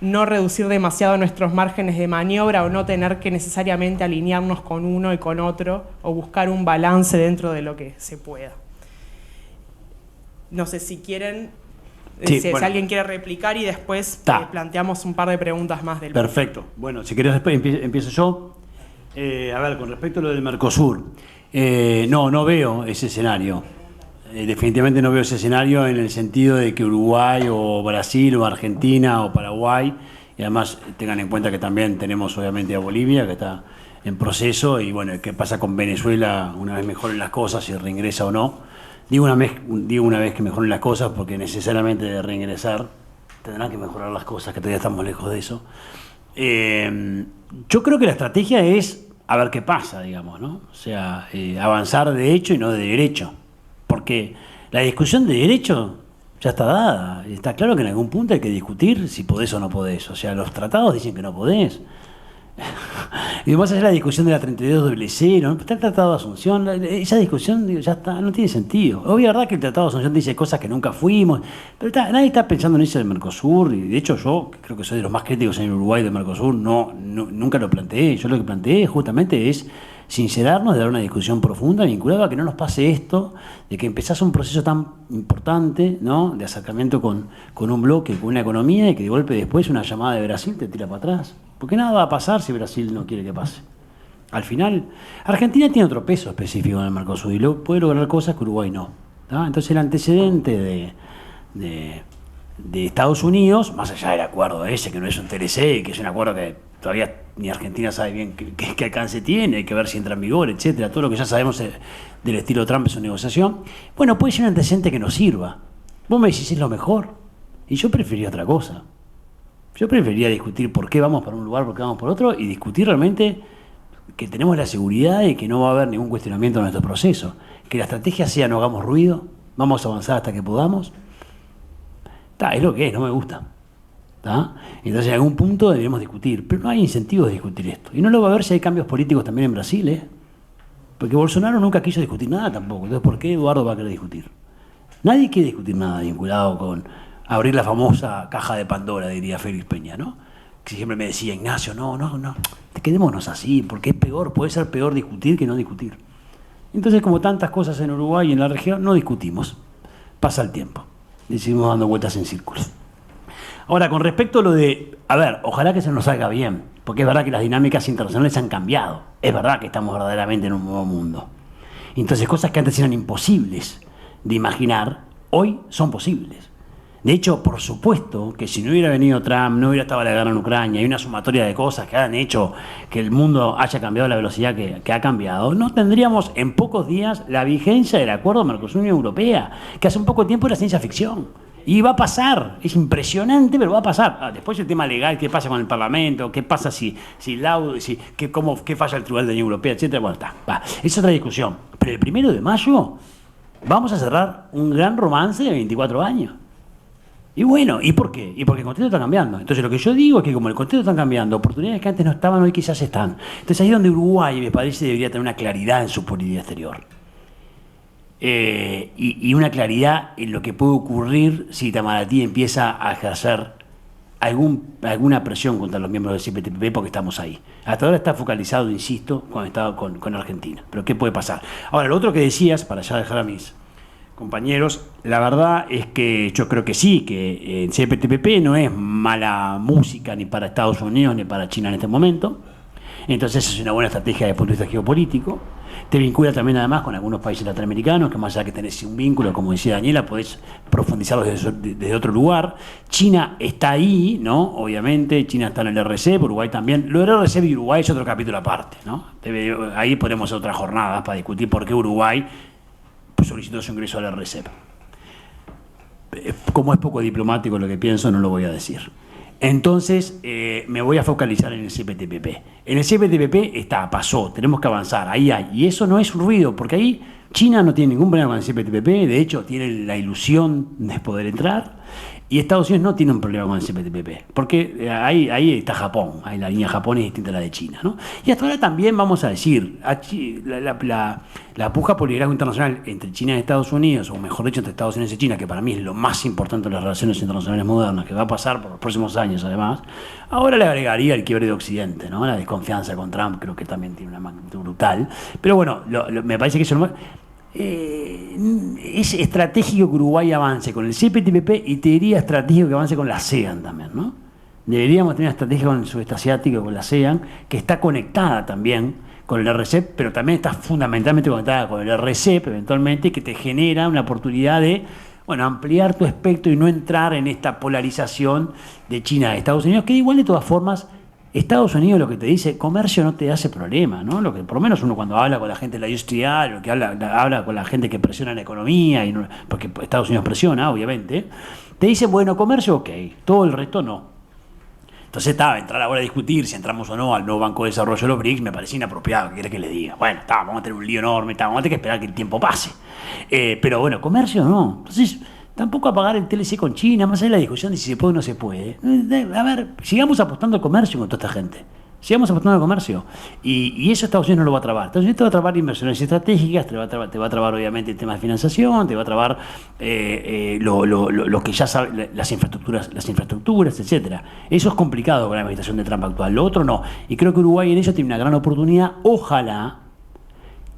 no reducir demasiado nuestros márgenes de maniobra, o no tener que necesariamente alinearnos con uno y con otro, o buscar un balance dentro de lo que se pueda. No sé si quieren, si alguien quiere replicar, y después planteamos un par de preguntas más del
Perfecto. Bueno, si querés después empiezo yo. A ver, con respecto a lo del Mercosur, no veo ese escenario. Definitivamente no veo ese escenario en el sentido de que Uruguay o Brasil o Argentina o Paraguay, y además tengan en cuenta que también tenemos obviamente a Bolivia, que está en proceso, y bueno, qué pasa con Venezuela una vez mejoren las cosas, si reingresa o no. Digo una vez que mejoren las cosas, porque necesariamente de reingresar tendrán que mejorar las cosas, que todavía estamos lejos de eso. Yo creo que la estrategia es a ver qué pasa, digamos, ¿no? O sea, avanzar de hecho y no de derecho. Porque la discusión de derecho ya está dada. Está claro que en algún punto hay que discutir si podés o no podés. O sea, los tratados dicen que no podés. Y además es la discusión de la 32.0, ¿no? Está el Tratado de Asunción. Esa discusión ya está, no tiene sentido. Obvio, es verdad que el Tratado de Asunción dice cosas que nunca fuimos, pero nadie está pensando en eso del Mercosur. Y de hecho yo, que creo que soy de los más críticos en el Uruguay del Mercosur, nunca lo planteé. Yo lo que planteé justamente es sincerarnos, de dar una discusión profunda vinculada a que no nos pase esto, de que empezás un proceso tan importante, ¿no?, de acercamiento con un bloque, con una economía, y que de golpe después una llamada de Brasil te tira para atrás. Porque nada va a pasar si Brasil no quiere que pase. Al final, Argentina tiene otro peso específico en el Mercosur y puede lograr cosas que Uruguay no. ¿Tá? Entonces el antecedente de Estados Unidos, más allá del acuerdo ese, que no es un TLC, que es un acuerdo que todavía ni Argentina sabe bien qué alcance tiene, hay que ver si entra en vigor, etcétera, todo lo que ya sabemos del estilo Trump es una negociación. Bueno, puede ser un antecedente que nos sirva. Vos me decís es lo mejor, y yo preferiría otra cosa. Yo preferiría discutir por qué vamos para un lugar, por qué vamos por otro, y discutir realmente que tenemos la seguridad de que no va a haber ningún cuestionamiento en nuestro proceso. Que la estrategia sea no hagamos ruido, vamos a avanzar hasta que podamos. Es lo que es, no me gusta. ¿Tá? Entonces en algún punto deberíamos discutir, pero no hay incentivos de discutir esto. Y no lo va a ver si hay cambios políticos también en Brasil, porque Bolsonaro nunca quiso discutir nada tampoco. Entonces, ¿por qué Eduardo va a querer discutir? Nadie quiere discutir nada vinculado con abrir la famosa caja de Pandora, diría Félix Peña, ¿no? Que siempre me decía, Ignacio, no, quedémonos así, porque es peor, puede ser peor discutir que no discutir. Entonces, como tantas cosas en Uruguay y en la región, no discutimos. Pasa el tiempo y seguimos dando vueltas en círculos. Ahora, con respecto a lo de, ojalá que se nos salga bien, porque es verdad que las dinámicas internacionales han cambiado. Es verdad que estamos verdaderamente en un nuevo mundo. Entonces, cosas que antes eran imposibles de imaginar, hoy son posibles. De hecho, por supuesto que si no hubiera venido Trump, no hubiera estado la guerra en Ucrania y una sumatoria de cosas que han hecho que el mundo haya cambiado a la velocidad que ha cambiado, no tendríamos en pocos días la vigencia del acuerdo Mercosur-Unión Europea, que hace un poco tiempo era ciencia ficción. Y va a pasar, es impresionante, pero va a pasar. Después el tema legal, qué pasa con el Parlamento, qué pasa qué falla el Tribunal de la Unión Europea, etcétera. Bueno, es otra discusión. Pero el 1 de mayo vamos a cerrar un gran romance de 24 años. Y bueno, ¿y por qué? Y porque el contexto está cambiando. Entonces lo que yo digo es que como el contexto está cambiando, oportunidades que antes no estaban, hoy quizás están. Entonces ahí es donde Uruguay, me parece, debería tener una claridad en su política exterior. Y una claridad en lo que puede ocurrir si Itamaraty empieza a ejercer alguna presión contra los miembros del CPTPP, porque estamos ahí. Hasta ahora está focalizado, insisto, con Argentina. Pero ¿qué puede pasar? Ahora, lo otro que decías, para ya dejar a mis compañeros, la verdad es que yo creo que sí, que el CPTPP no es mala música ni para Estados Unidos ni para China en este momento. Entonces es una buena estrategia desde el punto de vista geopolítico. Te vincula también además con algunos países latinoamericanos, que más allá que tenés un vínculo, como decía Daniela, podés profundizarlo desde otro lugar. China está ahí, ¿no? Obviamente, China está en el RCEP, Uruguay también. Lo del RCEP y Uruguay es otro capítulo aparte, ¿no? Ahí podremos hacer otras jornadas para discutir por qué Uruguay solicitó su ingreso al RCEP. Como es poco diplomático lo que pienso, no lo voy a decir. Entonces, me voy a focalizar en el CPTPP. En el CPTPP pasó, tenemos que avanzar, ahí hay. Y eso no es un ruido, porque ahí China no tiene ningún problema con el CPTPP, de hecho tiene la ilusión de poder entrar, y Estados Unidos no tiene un problema con el CPTPP, porque ahí está Japón, ahí la línea Japón es distinta a la de China, ¿no? Y hasta ahora también vamos a decir, la puja por el liderazgo internacional entre China y Estados Unidos, o mejor dicho, entre Estados Unidos y China, que para mí es lo más importante de las relaciones internacionales modernas, que va a pasar por los próximos años además, ahora le agregaría el quiebre de Occidente, ¿no? La desconfianza con Trump creo que también tiene una magnitud brutal, pero bueno, me parece que eso no es estratégico que Uruguay avance con el CPTPP, y te diría estratégico que avance con la ASEAN también, ¿no? Deberíamos tener una estrategia con el sudeste asiático, con la ASEAN, que está conectada también con el RCEP, pero también está fundamentalmente conectada con el RCEP eventualmente, que te genera una oportunidad de, bueno, ampliar tu espectro y no entrar en esta polarización de China y Estados Unidos, que igual de todas formas Estados Unidos lo que te dice, comercio no te hace problema, ¿no? Lo que por lo menos uno cuando habla con la gente de la industrial, o que habla con la gente que presiona la economía, porque Estados Unidos presiona, obviamente, te dice, bueno, comercio ok, todo el resto no. Entonces entrar ahora a discutir si entramos o no al nuevo Banco de Desarrollo de los BRICS me parecía inapropiado, ¿qué quiere que le diga? Bueno, vamos a tener un lío enorme, vamos a tener que esperar que el tiempo pase. Pero bueno, comercio no. Entonces, tampoco apagar el TLC con China, más allá de la discusión de si se puede o no se puede. A ver, sigamos apostando al comercio con toda esta gente. Sigamos apostando al comercio. Y eso Estados Unidos no lo va a trabar. Estados Unidos te va a trabar inversiones estratégicas, te va a trabar obviamente el tema de financiación, te va a trabar lo que ya sabe, las infraestructuras, etcétera. Eso es complicado con la administración de Trump actual. Lo otro no. Y creo que Uruguay en eso tiene una gran oportunidad. Ojalá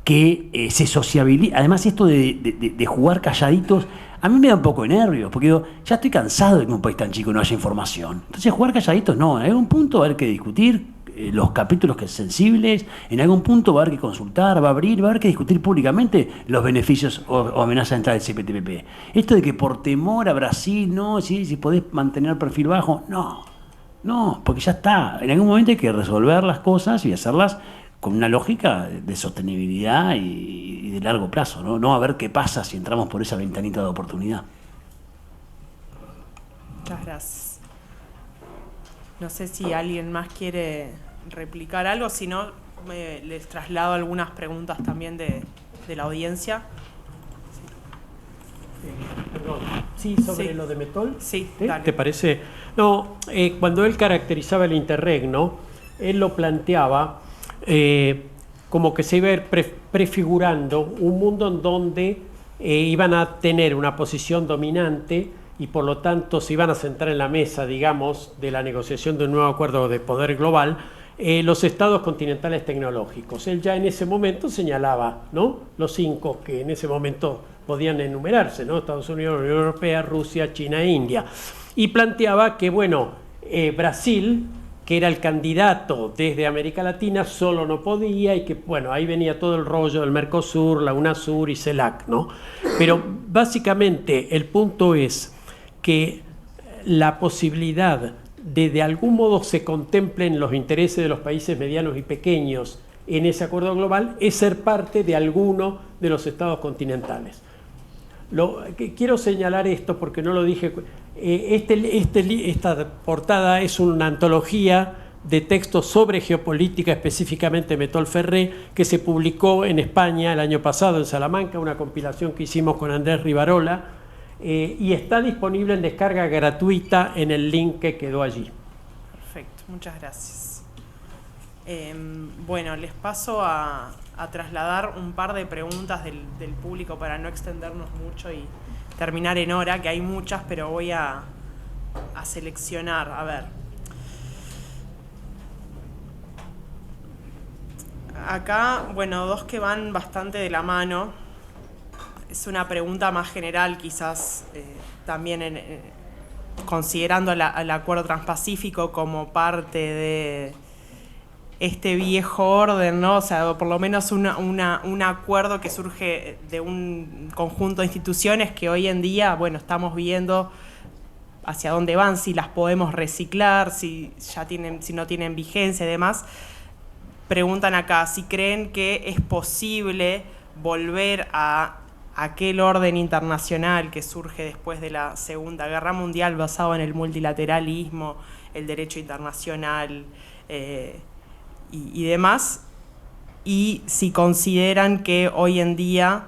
que se sociabilice. Además, esto de jugar calladitos, a mí me da un poco de nervios, porque digo, ya estoy cansado de que en un país tan chico no haya información. Entonces, jugar calladitos no, en algún punto va a haber que discutir los capítulos que son sensibles, en algún punto va a haber que consultar, va a haber que discutir públicamente los beneficios o amenazas de entrada del CPTPP. Esto de que por temor a Brasil, no, si podés mantener el perfil bajo, no, porque ya está. En algún momento hay que resolver las cosas y hacerlas con una lógica de sostenibilidad y de largo plazo, ¿no? No a ver qué pasa si entramos por esa ventanita de oportunidad.
Muchas gracias. No sé si alguien más quiere replicar algo, si no, les traslado algunas preguntas también de la audiencia.
Perdón. Sí, sobre lo de Metol.
Sí,
¿Te parece? No, cuando él caracterizaba el interregno, él lo planteaba como que se iba a ir prefigurando un mundo en donde iban a tener una posición dominante y por lo tanto se iban a sentar en la mesa, digamos, de la negociación de un nuevo acuerdo de poder global, los estados continentales tecnológicos. Él ya en ese momento señalaba, ¿no?, los 5 que en ese momento podían enumerarse, ¿no?, Estados Unidos, Unión Europea, Rusia, China e India. Y planteaba que, bueno, Brasil que era el candidato desde América Latina, solo no podía, y que, bueno, ahí venía todo el rollo del Mercosur, la UNASUR y CELAC, ¿no? Pero básicamente el punto es que la posibilidad de algún modo se contemplen los intereses de los países medianos y pequeños en ese acuerdo global es ser parte de alguno de los estados continentales. Quiero señalar esto porque no lo dije. Esta portada es una antología de textos sobre geopolítica, específicamente Méthode Ferré, que se publicó en España el año pasado en Salamanca, una compilación que hicimos con Andrés Rivarola, y está disponible en descarga gratuita en el link que quedó allí.
Perfecto, muchas gracias. Bueno, les paso a trasladar un par de preguntas del público para no extendernos mucho y terminar en hora, que hay muchas, pero voy a seleccionar. A ver. Acá, bueno, dos que van bastante de la mano. Es una pregunta más general, quizás también considerando al Acuerdo Transpacífico como parte de este viejo orden, ¿no? O sea, por lo menos un acuerdo que surge de un conjunto de instituciones que hoy en día, bueno, estamos viendo hacia dónde van, si las podemos reciclar, si no tienen vigencia y demás. Preguntan acá si creen que es posible volver a aquel orden internacional que surge después de la Segunda Guerra Mundial, basado en el multilateralismo, el derecho internacional, y demás, y si consideran que hoy en día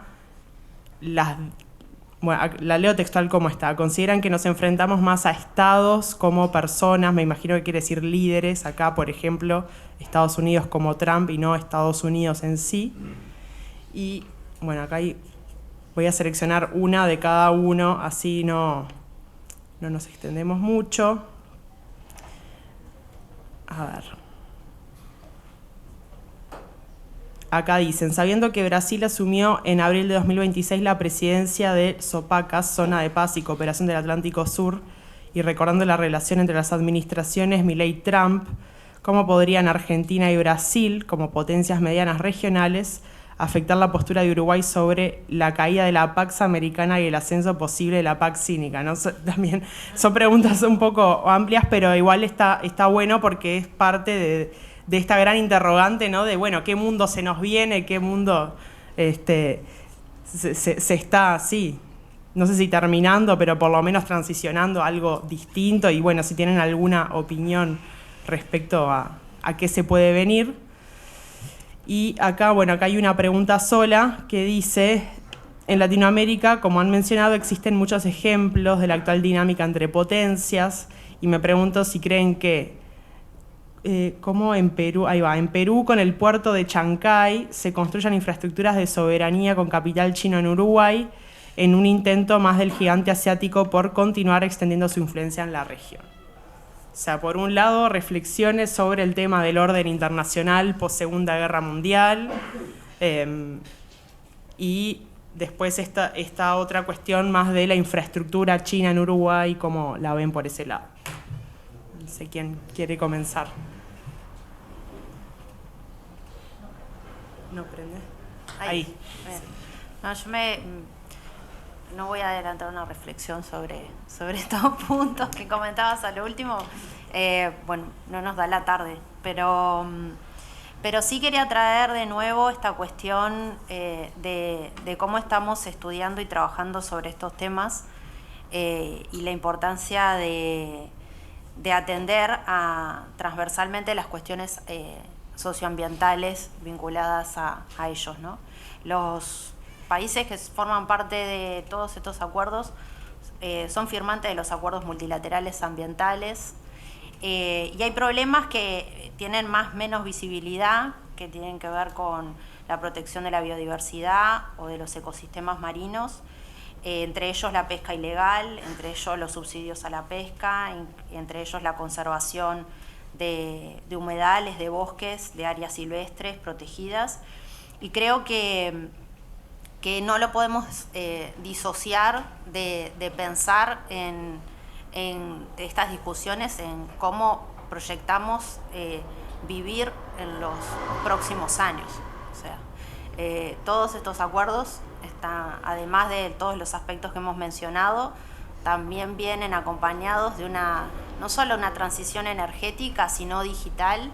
bueno, la leo textual como está, consideran que nos enfrentamos más a estados como personas, me imagino que quiere decir líderes, acá por ejemplo Estados Unidos como Trump y no Estados Unidos en sí. Y bueno, acá voy a seleccionar una de cada uno, así no nos extendemos mucho. A ver. Acá dicen, sabiendo que Brasil asumió en abril de 2026 la presidencia de SOPACAS, Zona de Paz y Cooperación del Atlántico Sur, y recordando la relación entre las administraciones Milei-Trump, ¿cómo podrían Argentina y Brasil, como potencias medianas regionales, afectar la postura de Uruguay sobre la caída de la Pax Americana y el ascenso posible de la Pax Cínica? ¿No? También son preguntas un poco amplias, pero igual está bueno porque es parte de esta gran interrogante, ¿no? De, bueno, ¿qué mundo se nos viene? ¿Qué mundo se está así? No sé si terminando, pero por lo menos transicionando a algo distinto. Y bueno, si tienen alguna opinión respecto a qué se puede venir. Y acá, bueno, acá hay una pregunta sola que dice, en Latinoamérica, como han mencionado, existen muchos ejemplos de la actual dinámica entre potencias. Y me pregunto si creen que como en Perú, en Perú con el puerto de Chancay se construyan infraestructuras de soberanía con capital chino en Uruguay en un intento más del gigante asiático por continuar extendiendo su influencia en la región. O sea, por un lado, reflexiones sobre el tema del orden internacional post-Segunda Guerra Mundial, y después esta otra cuestión más de la infraestructura china en Uruguay, cómo la ven por ese lado. No sé quién quiere comenzar. No prende. Ahí.
No, yo no voy a adelantar una reflexión sobre estos puntos que comentabas a lo último. Bueno, no nos da la tarde, pero sí quería traer de nuevo esta cuestión de cómo estamos estudiando y trabajando sobre estos temas, y la importancia de atender transversalmente las cuestiones socioambientales vinculadas a ellos, ¿no? Los países que forman parte de todos estos acuerdos son firmantes de los acuerdos multilaterales ambientales, y hay problemas que tienen menos visibilidad, que tienen que ver con la protección de la biodiversidad o de los ecosistemas marinos, entre ellos la pesca ilegal, entre ellos los subsidios a la pesca, entre ellos la conservación de humedales, de bosques, de áreas silvestres protegidas. Y creo que no lo podemos disociar de pensar en estas discusiones, en cómo proyectamos vivir en los próximos años. O sea, todos estos acuerdos, además de todos los aspectos que hemos mencionado, también vienen acompañados de no solo una transición energética, sino digital,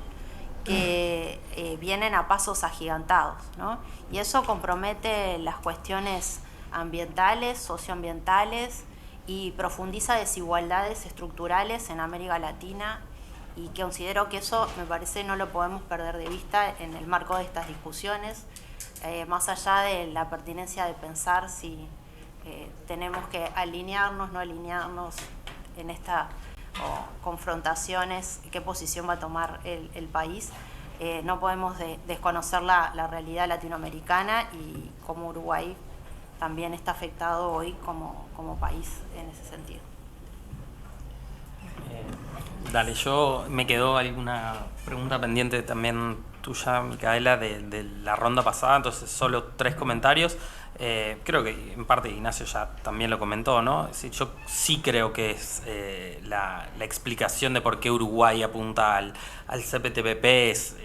que vienen a pasos agigantados, ¿no? Y eso compromete las cuestiones ambientales, socioambientales, y profundiza desigualdades estructurales en América Latina, y que considero que eso, me parece, no lo podemos perder de vista en el marco de estas discusiones, más allá de la pertinencia de pensar si tenemos que alinearnos, no alinearnos en estas confrontaciones, qué posición va a tomar el país. No podemos desconocer la realidad latinoamericana, y cómo Uruguay también está afectado hoy como país en ese sentido.
Dale, yo me quedó alguna pregunta pendiente también tuya, Micaela, de la ronda pasada, entonces solo 3 comentarios. Creo que en parte Ignacio ya también lo comentó, ¿no? Es decir, yo sí creo que es la explicación de por qué Uruguay apunta al CPTPP es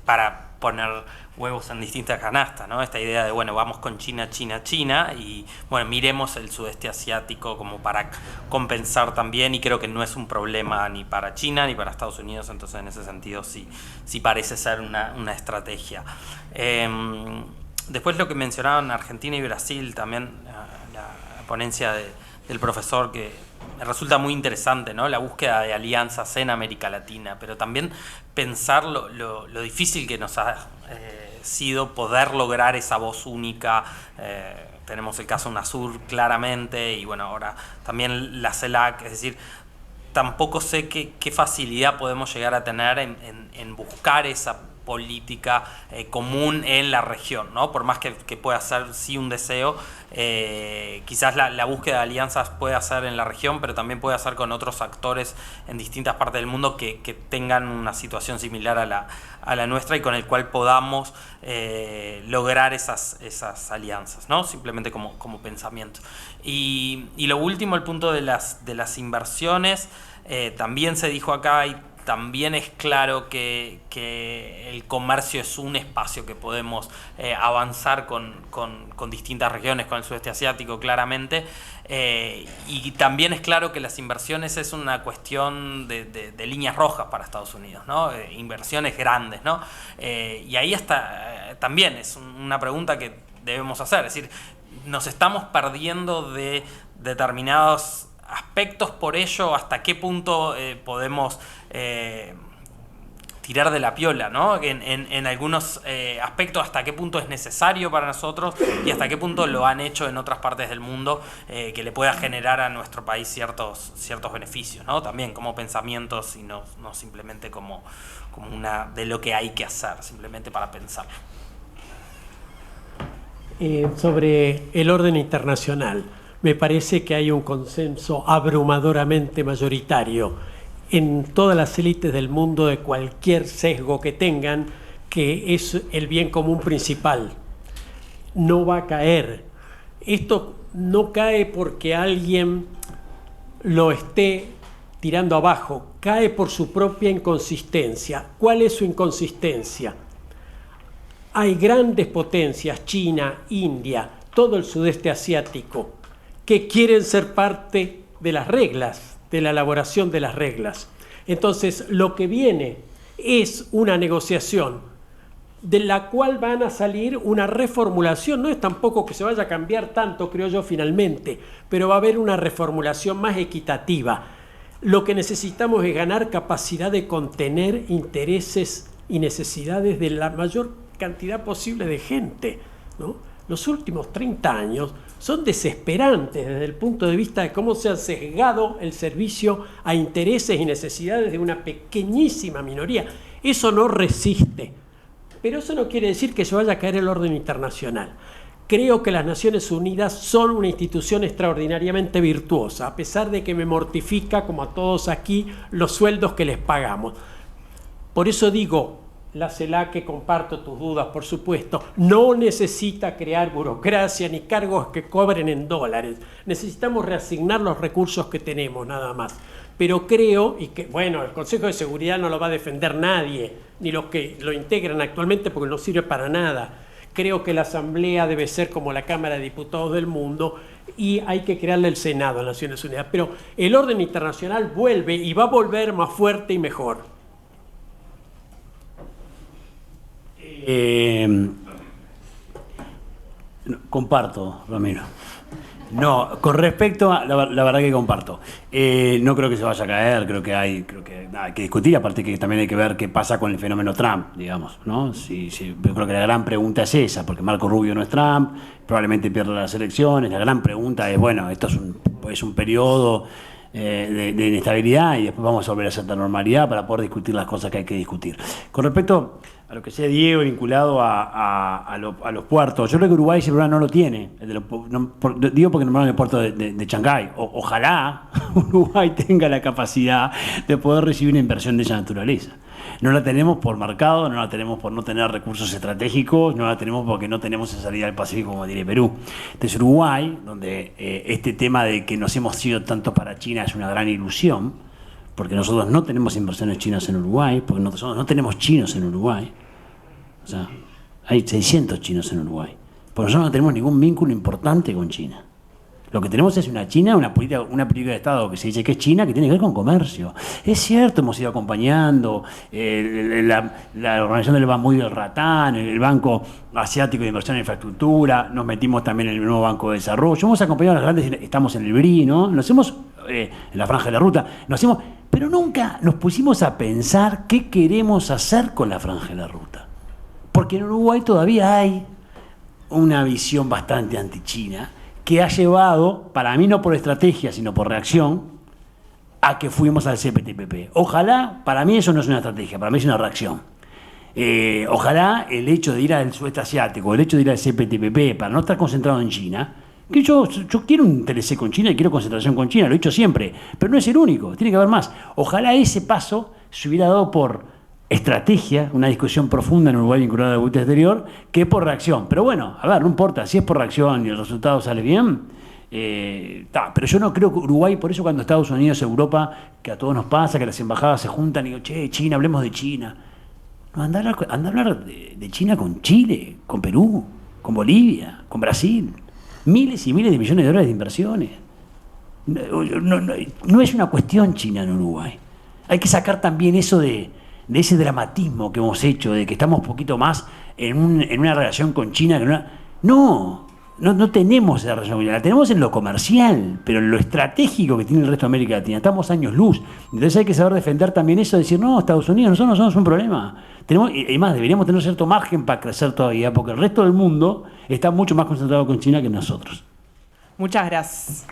para poner huevos en distintas canastas, ¿no? Esta idea de, bueno, vamos con China, China, China, y bueno, miremos el sudeste asiático como para compensar también, y creo que no es un problema ni para China ni para Estados Unidos, entonces en ese sentido sí parece ser una estrategia. Después lo que mencionaban Argentina y Brasil, también la ponencia del profesor, que me resulta muy interesante, ¿no? La búsqueda de alianzas en América Latina, pero también pensar lo difícil que nos ha sido poder lograr esa voz única. Tenemos el caso UNASUR claramente, y bueno, ahora también la CELAC, es decir, tampoco sé qué facilidad podemos llegar a tener en buscar esa política común en la región, ¿no? Por más que pueda ser sí un deseo, quizás la búsqueda de alianzas pueda ser en la región, pero también puede ser con otros actores en distintas partes del mundo que tengan una situación similar a la nuestra, y con el cual podamos lograr esas alianzas, ¿no? Simplemente como pensamiento. Y lo último, el punto de las inversiones, también se dijo acá, y también es claro que el comercio es un espacio que podemos avanzar con distintas regiones, con el sudeste asiático claramente, y también es claro que las inversiones es una cuestión de líneas rojas para Estados Unidos, ¿no? Inversiones grandes, ¿no? Y ahí también es una pregunta que debemos hacer, es decir, nos estamos perdiendo de determinados aspectos por ello, hasta qué punto podemos tirar de la piola, ¿no? En algunos aspectos, hasta qué punto es necesario para nosotros, y hasta qué punto lo han hecho en otras partes del mundo, que le pueda generar a nuestro país ciertos beneficios, ¿no? También como pensamientos, y no simplemente como una de lo que hay que hacer, simplemente para pensar.
Sobre el orden internacional, me parece que hay un consenso abrumadoramente mayoritario en todas las élites del mundo, de cualquier sesgo que tengan, que es el bien común principal. No va a caer. Esto no cae porque alguien lo esté tirando abajo, cae por su propia inconsistencia. ¿Cuál es su inconsistencia? Hay grandes potencias, China, India, todo el sudeste asiático, que quieren ser parte de las reglas, de la elaboración de las reglas. Entonces, lo que viene es una negociación de la cual van a salir una reformulación. No es tampoco que se vaya a cambiar tanto, creo yo, finalmente, pero va a haber una reformulación más equitativa. Lo que necesitamos es ganar capacidad de contener intereses y necesidades de la mayor cantidad posible de gente, ¿no? Los últimos 30 años son desesperantes desde el punto de vista de cómo se ha sesgado el servicio a intereses y necesidades de una pequeñísima minoría. Eso no resiste, pero eso no quiere decir que se vaya a caer el orden internacional. Creo que las Naciones Unidas son una institución extraordinariamente virtuosa, a pesar de que me mortifica, como a todos aquí, los sueldos que les pagamos. Por eso digo, la CELAC, que comparto tus dudas, por supuesto, no necesita crear burocracia ni cargos que cobren en dólares. Necesitamos reasignar los recursos que tenemos, nada más. pero creo, y que bueno, el Consejo de Seguridad no lo va a defender nadie, ni los que lo integran actualmente porque no sirve para nada. Creo que la Asamblea debe ser como la Cámara de Diputados del mundo y hay que crearle el Senado a las Naciones Unidas. Pero el orden internacional vuelve y va a volver más fuerte y mejor.
Comparto, Ramiro. No, con respecto a la verdad que comparto. No creo que se vaya a caer, creo que hay que discutir, aparte que también hay que ver qué pasa con el fenómeno Trump, digamos, ¿no? Yo creo que la gran pregunta es esa, porque Marco Rubio no es Trump, probablemente pierda las elecciones. La gran pregunta es, bueno, esto es un periodo de inestabilidad y después vamos a volver a cierta normalidad para poder discutir las cosas que hay que discutir. Con respecto a lo que sea Diego vinculado a los puertos, yo creo que Uruguay ese problema no lo tiene. Digo porque nombraron el puerto de Chancay. Ojalá Uruguay tenga la capacidad de poder recibir una inversión de esa naturaleza. No la tenemos por mercado, no la tenemos por no tener recursos estratégicos, no la tenemos porque no tenemos esa salida al Pacífico como tiene Perú. Entonces Uruguay, donde este tema de que nos hemos ido tanto para China es una gran ilusión, porque nosotros no tenemos inversiones chinas en Uruguay, porque nosotros no tenemos chinos en Uruguay. O sea, hay 600 chinos en Uruguay. Porque nosotros no tenemos ningún vínculo importante con China. Lo que tenemos es una China, una política de Estado que se dice que es China, que tiene que ver con comercio. Es cierto, hemos ido acompañando la organización del Banco del Ratán, el Banco Asiático de Inversión en Infraestructura, nos metimos también en el nuevo Banco de Desarrollo, hemos acompañado a las grandes, estamos en el BRI, ¿no? Nos hemos, en la Franja de la Ruta, pero nunca nos pusimos a pensar qué queremos hacer con la Franja de la Ruta. Porque en Uruguay todavía hay una visión bastante anti-China que ha llevado, para mí no por estrategia, sino por reacción, a que fuimos al CPTPP. Ojalá, para mí eso no es una estrategia, para mí es una reacción. Ojalá el hecho de ir al sudeste asiático, el hecho de ir al CPTPP, para no estar concentrado en China, que yo quiero un interés con China y quiero concentración con China, lo he dicho siempre, pero no es el único, tiene que haber más. Ojalá ese paso se hubiera dado por estrategia, una discusión profunda en Uruguay vinculada a la política exterior, que por reacción. Pero bueno, a ver, no importa, si es por reacción y el resultado sale bien, pero yo no creo que Uruguay, por eso cuando Estados Unidos, Europa, que a todos nos pasa, que las embajadas se juntan y digo, che, China, hablemos de China. No, anda a hablar de China con Chile, con Perú, con Bolivia, con Brasil. Miles y miles de millones de dólares de inversiones. No es una cuestión China en Uruguay. Hay que sacar también eso de ese dramatismo que hemos hecho, de que estamos un poquito más en una relación con China. No tenemos esa relación con China, la tenemos en lo comercial, pero en lo estratégico que tiene el resto de América Latina, estamos años luz. Entonces hay que saber defender también eso, decir, no, Estados Unidos, nosotros no somos un problema. Y además deberíamos tener cierto margen para crecer todavía, porque el resto del mundo está mucho más concentrado con China que nosotros.
Muchas gracias.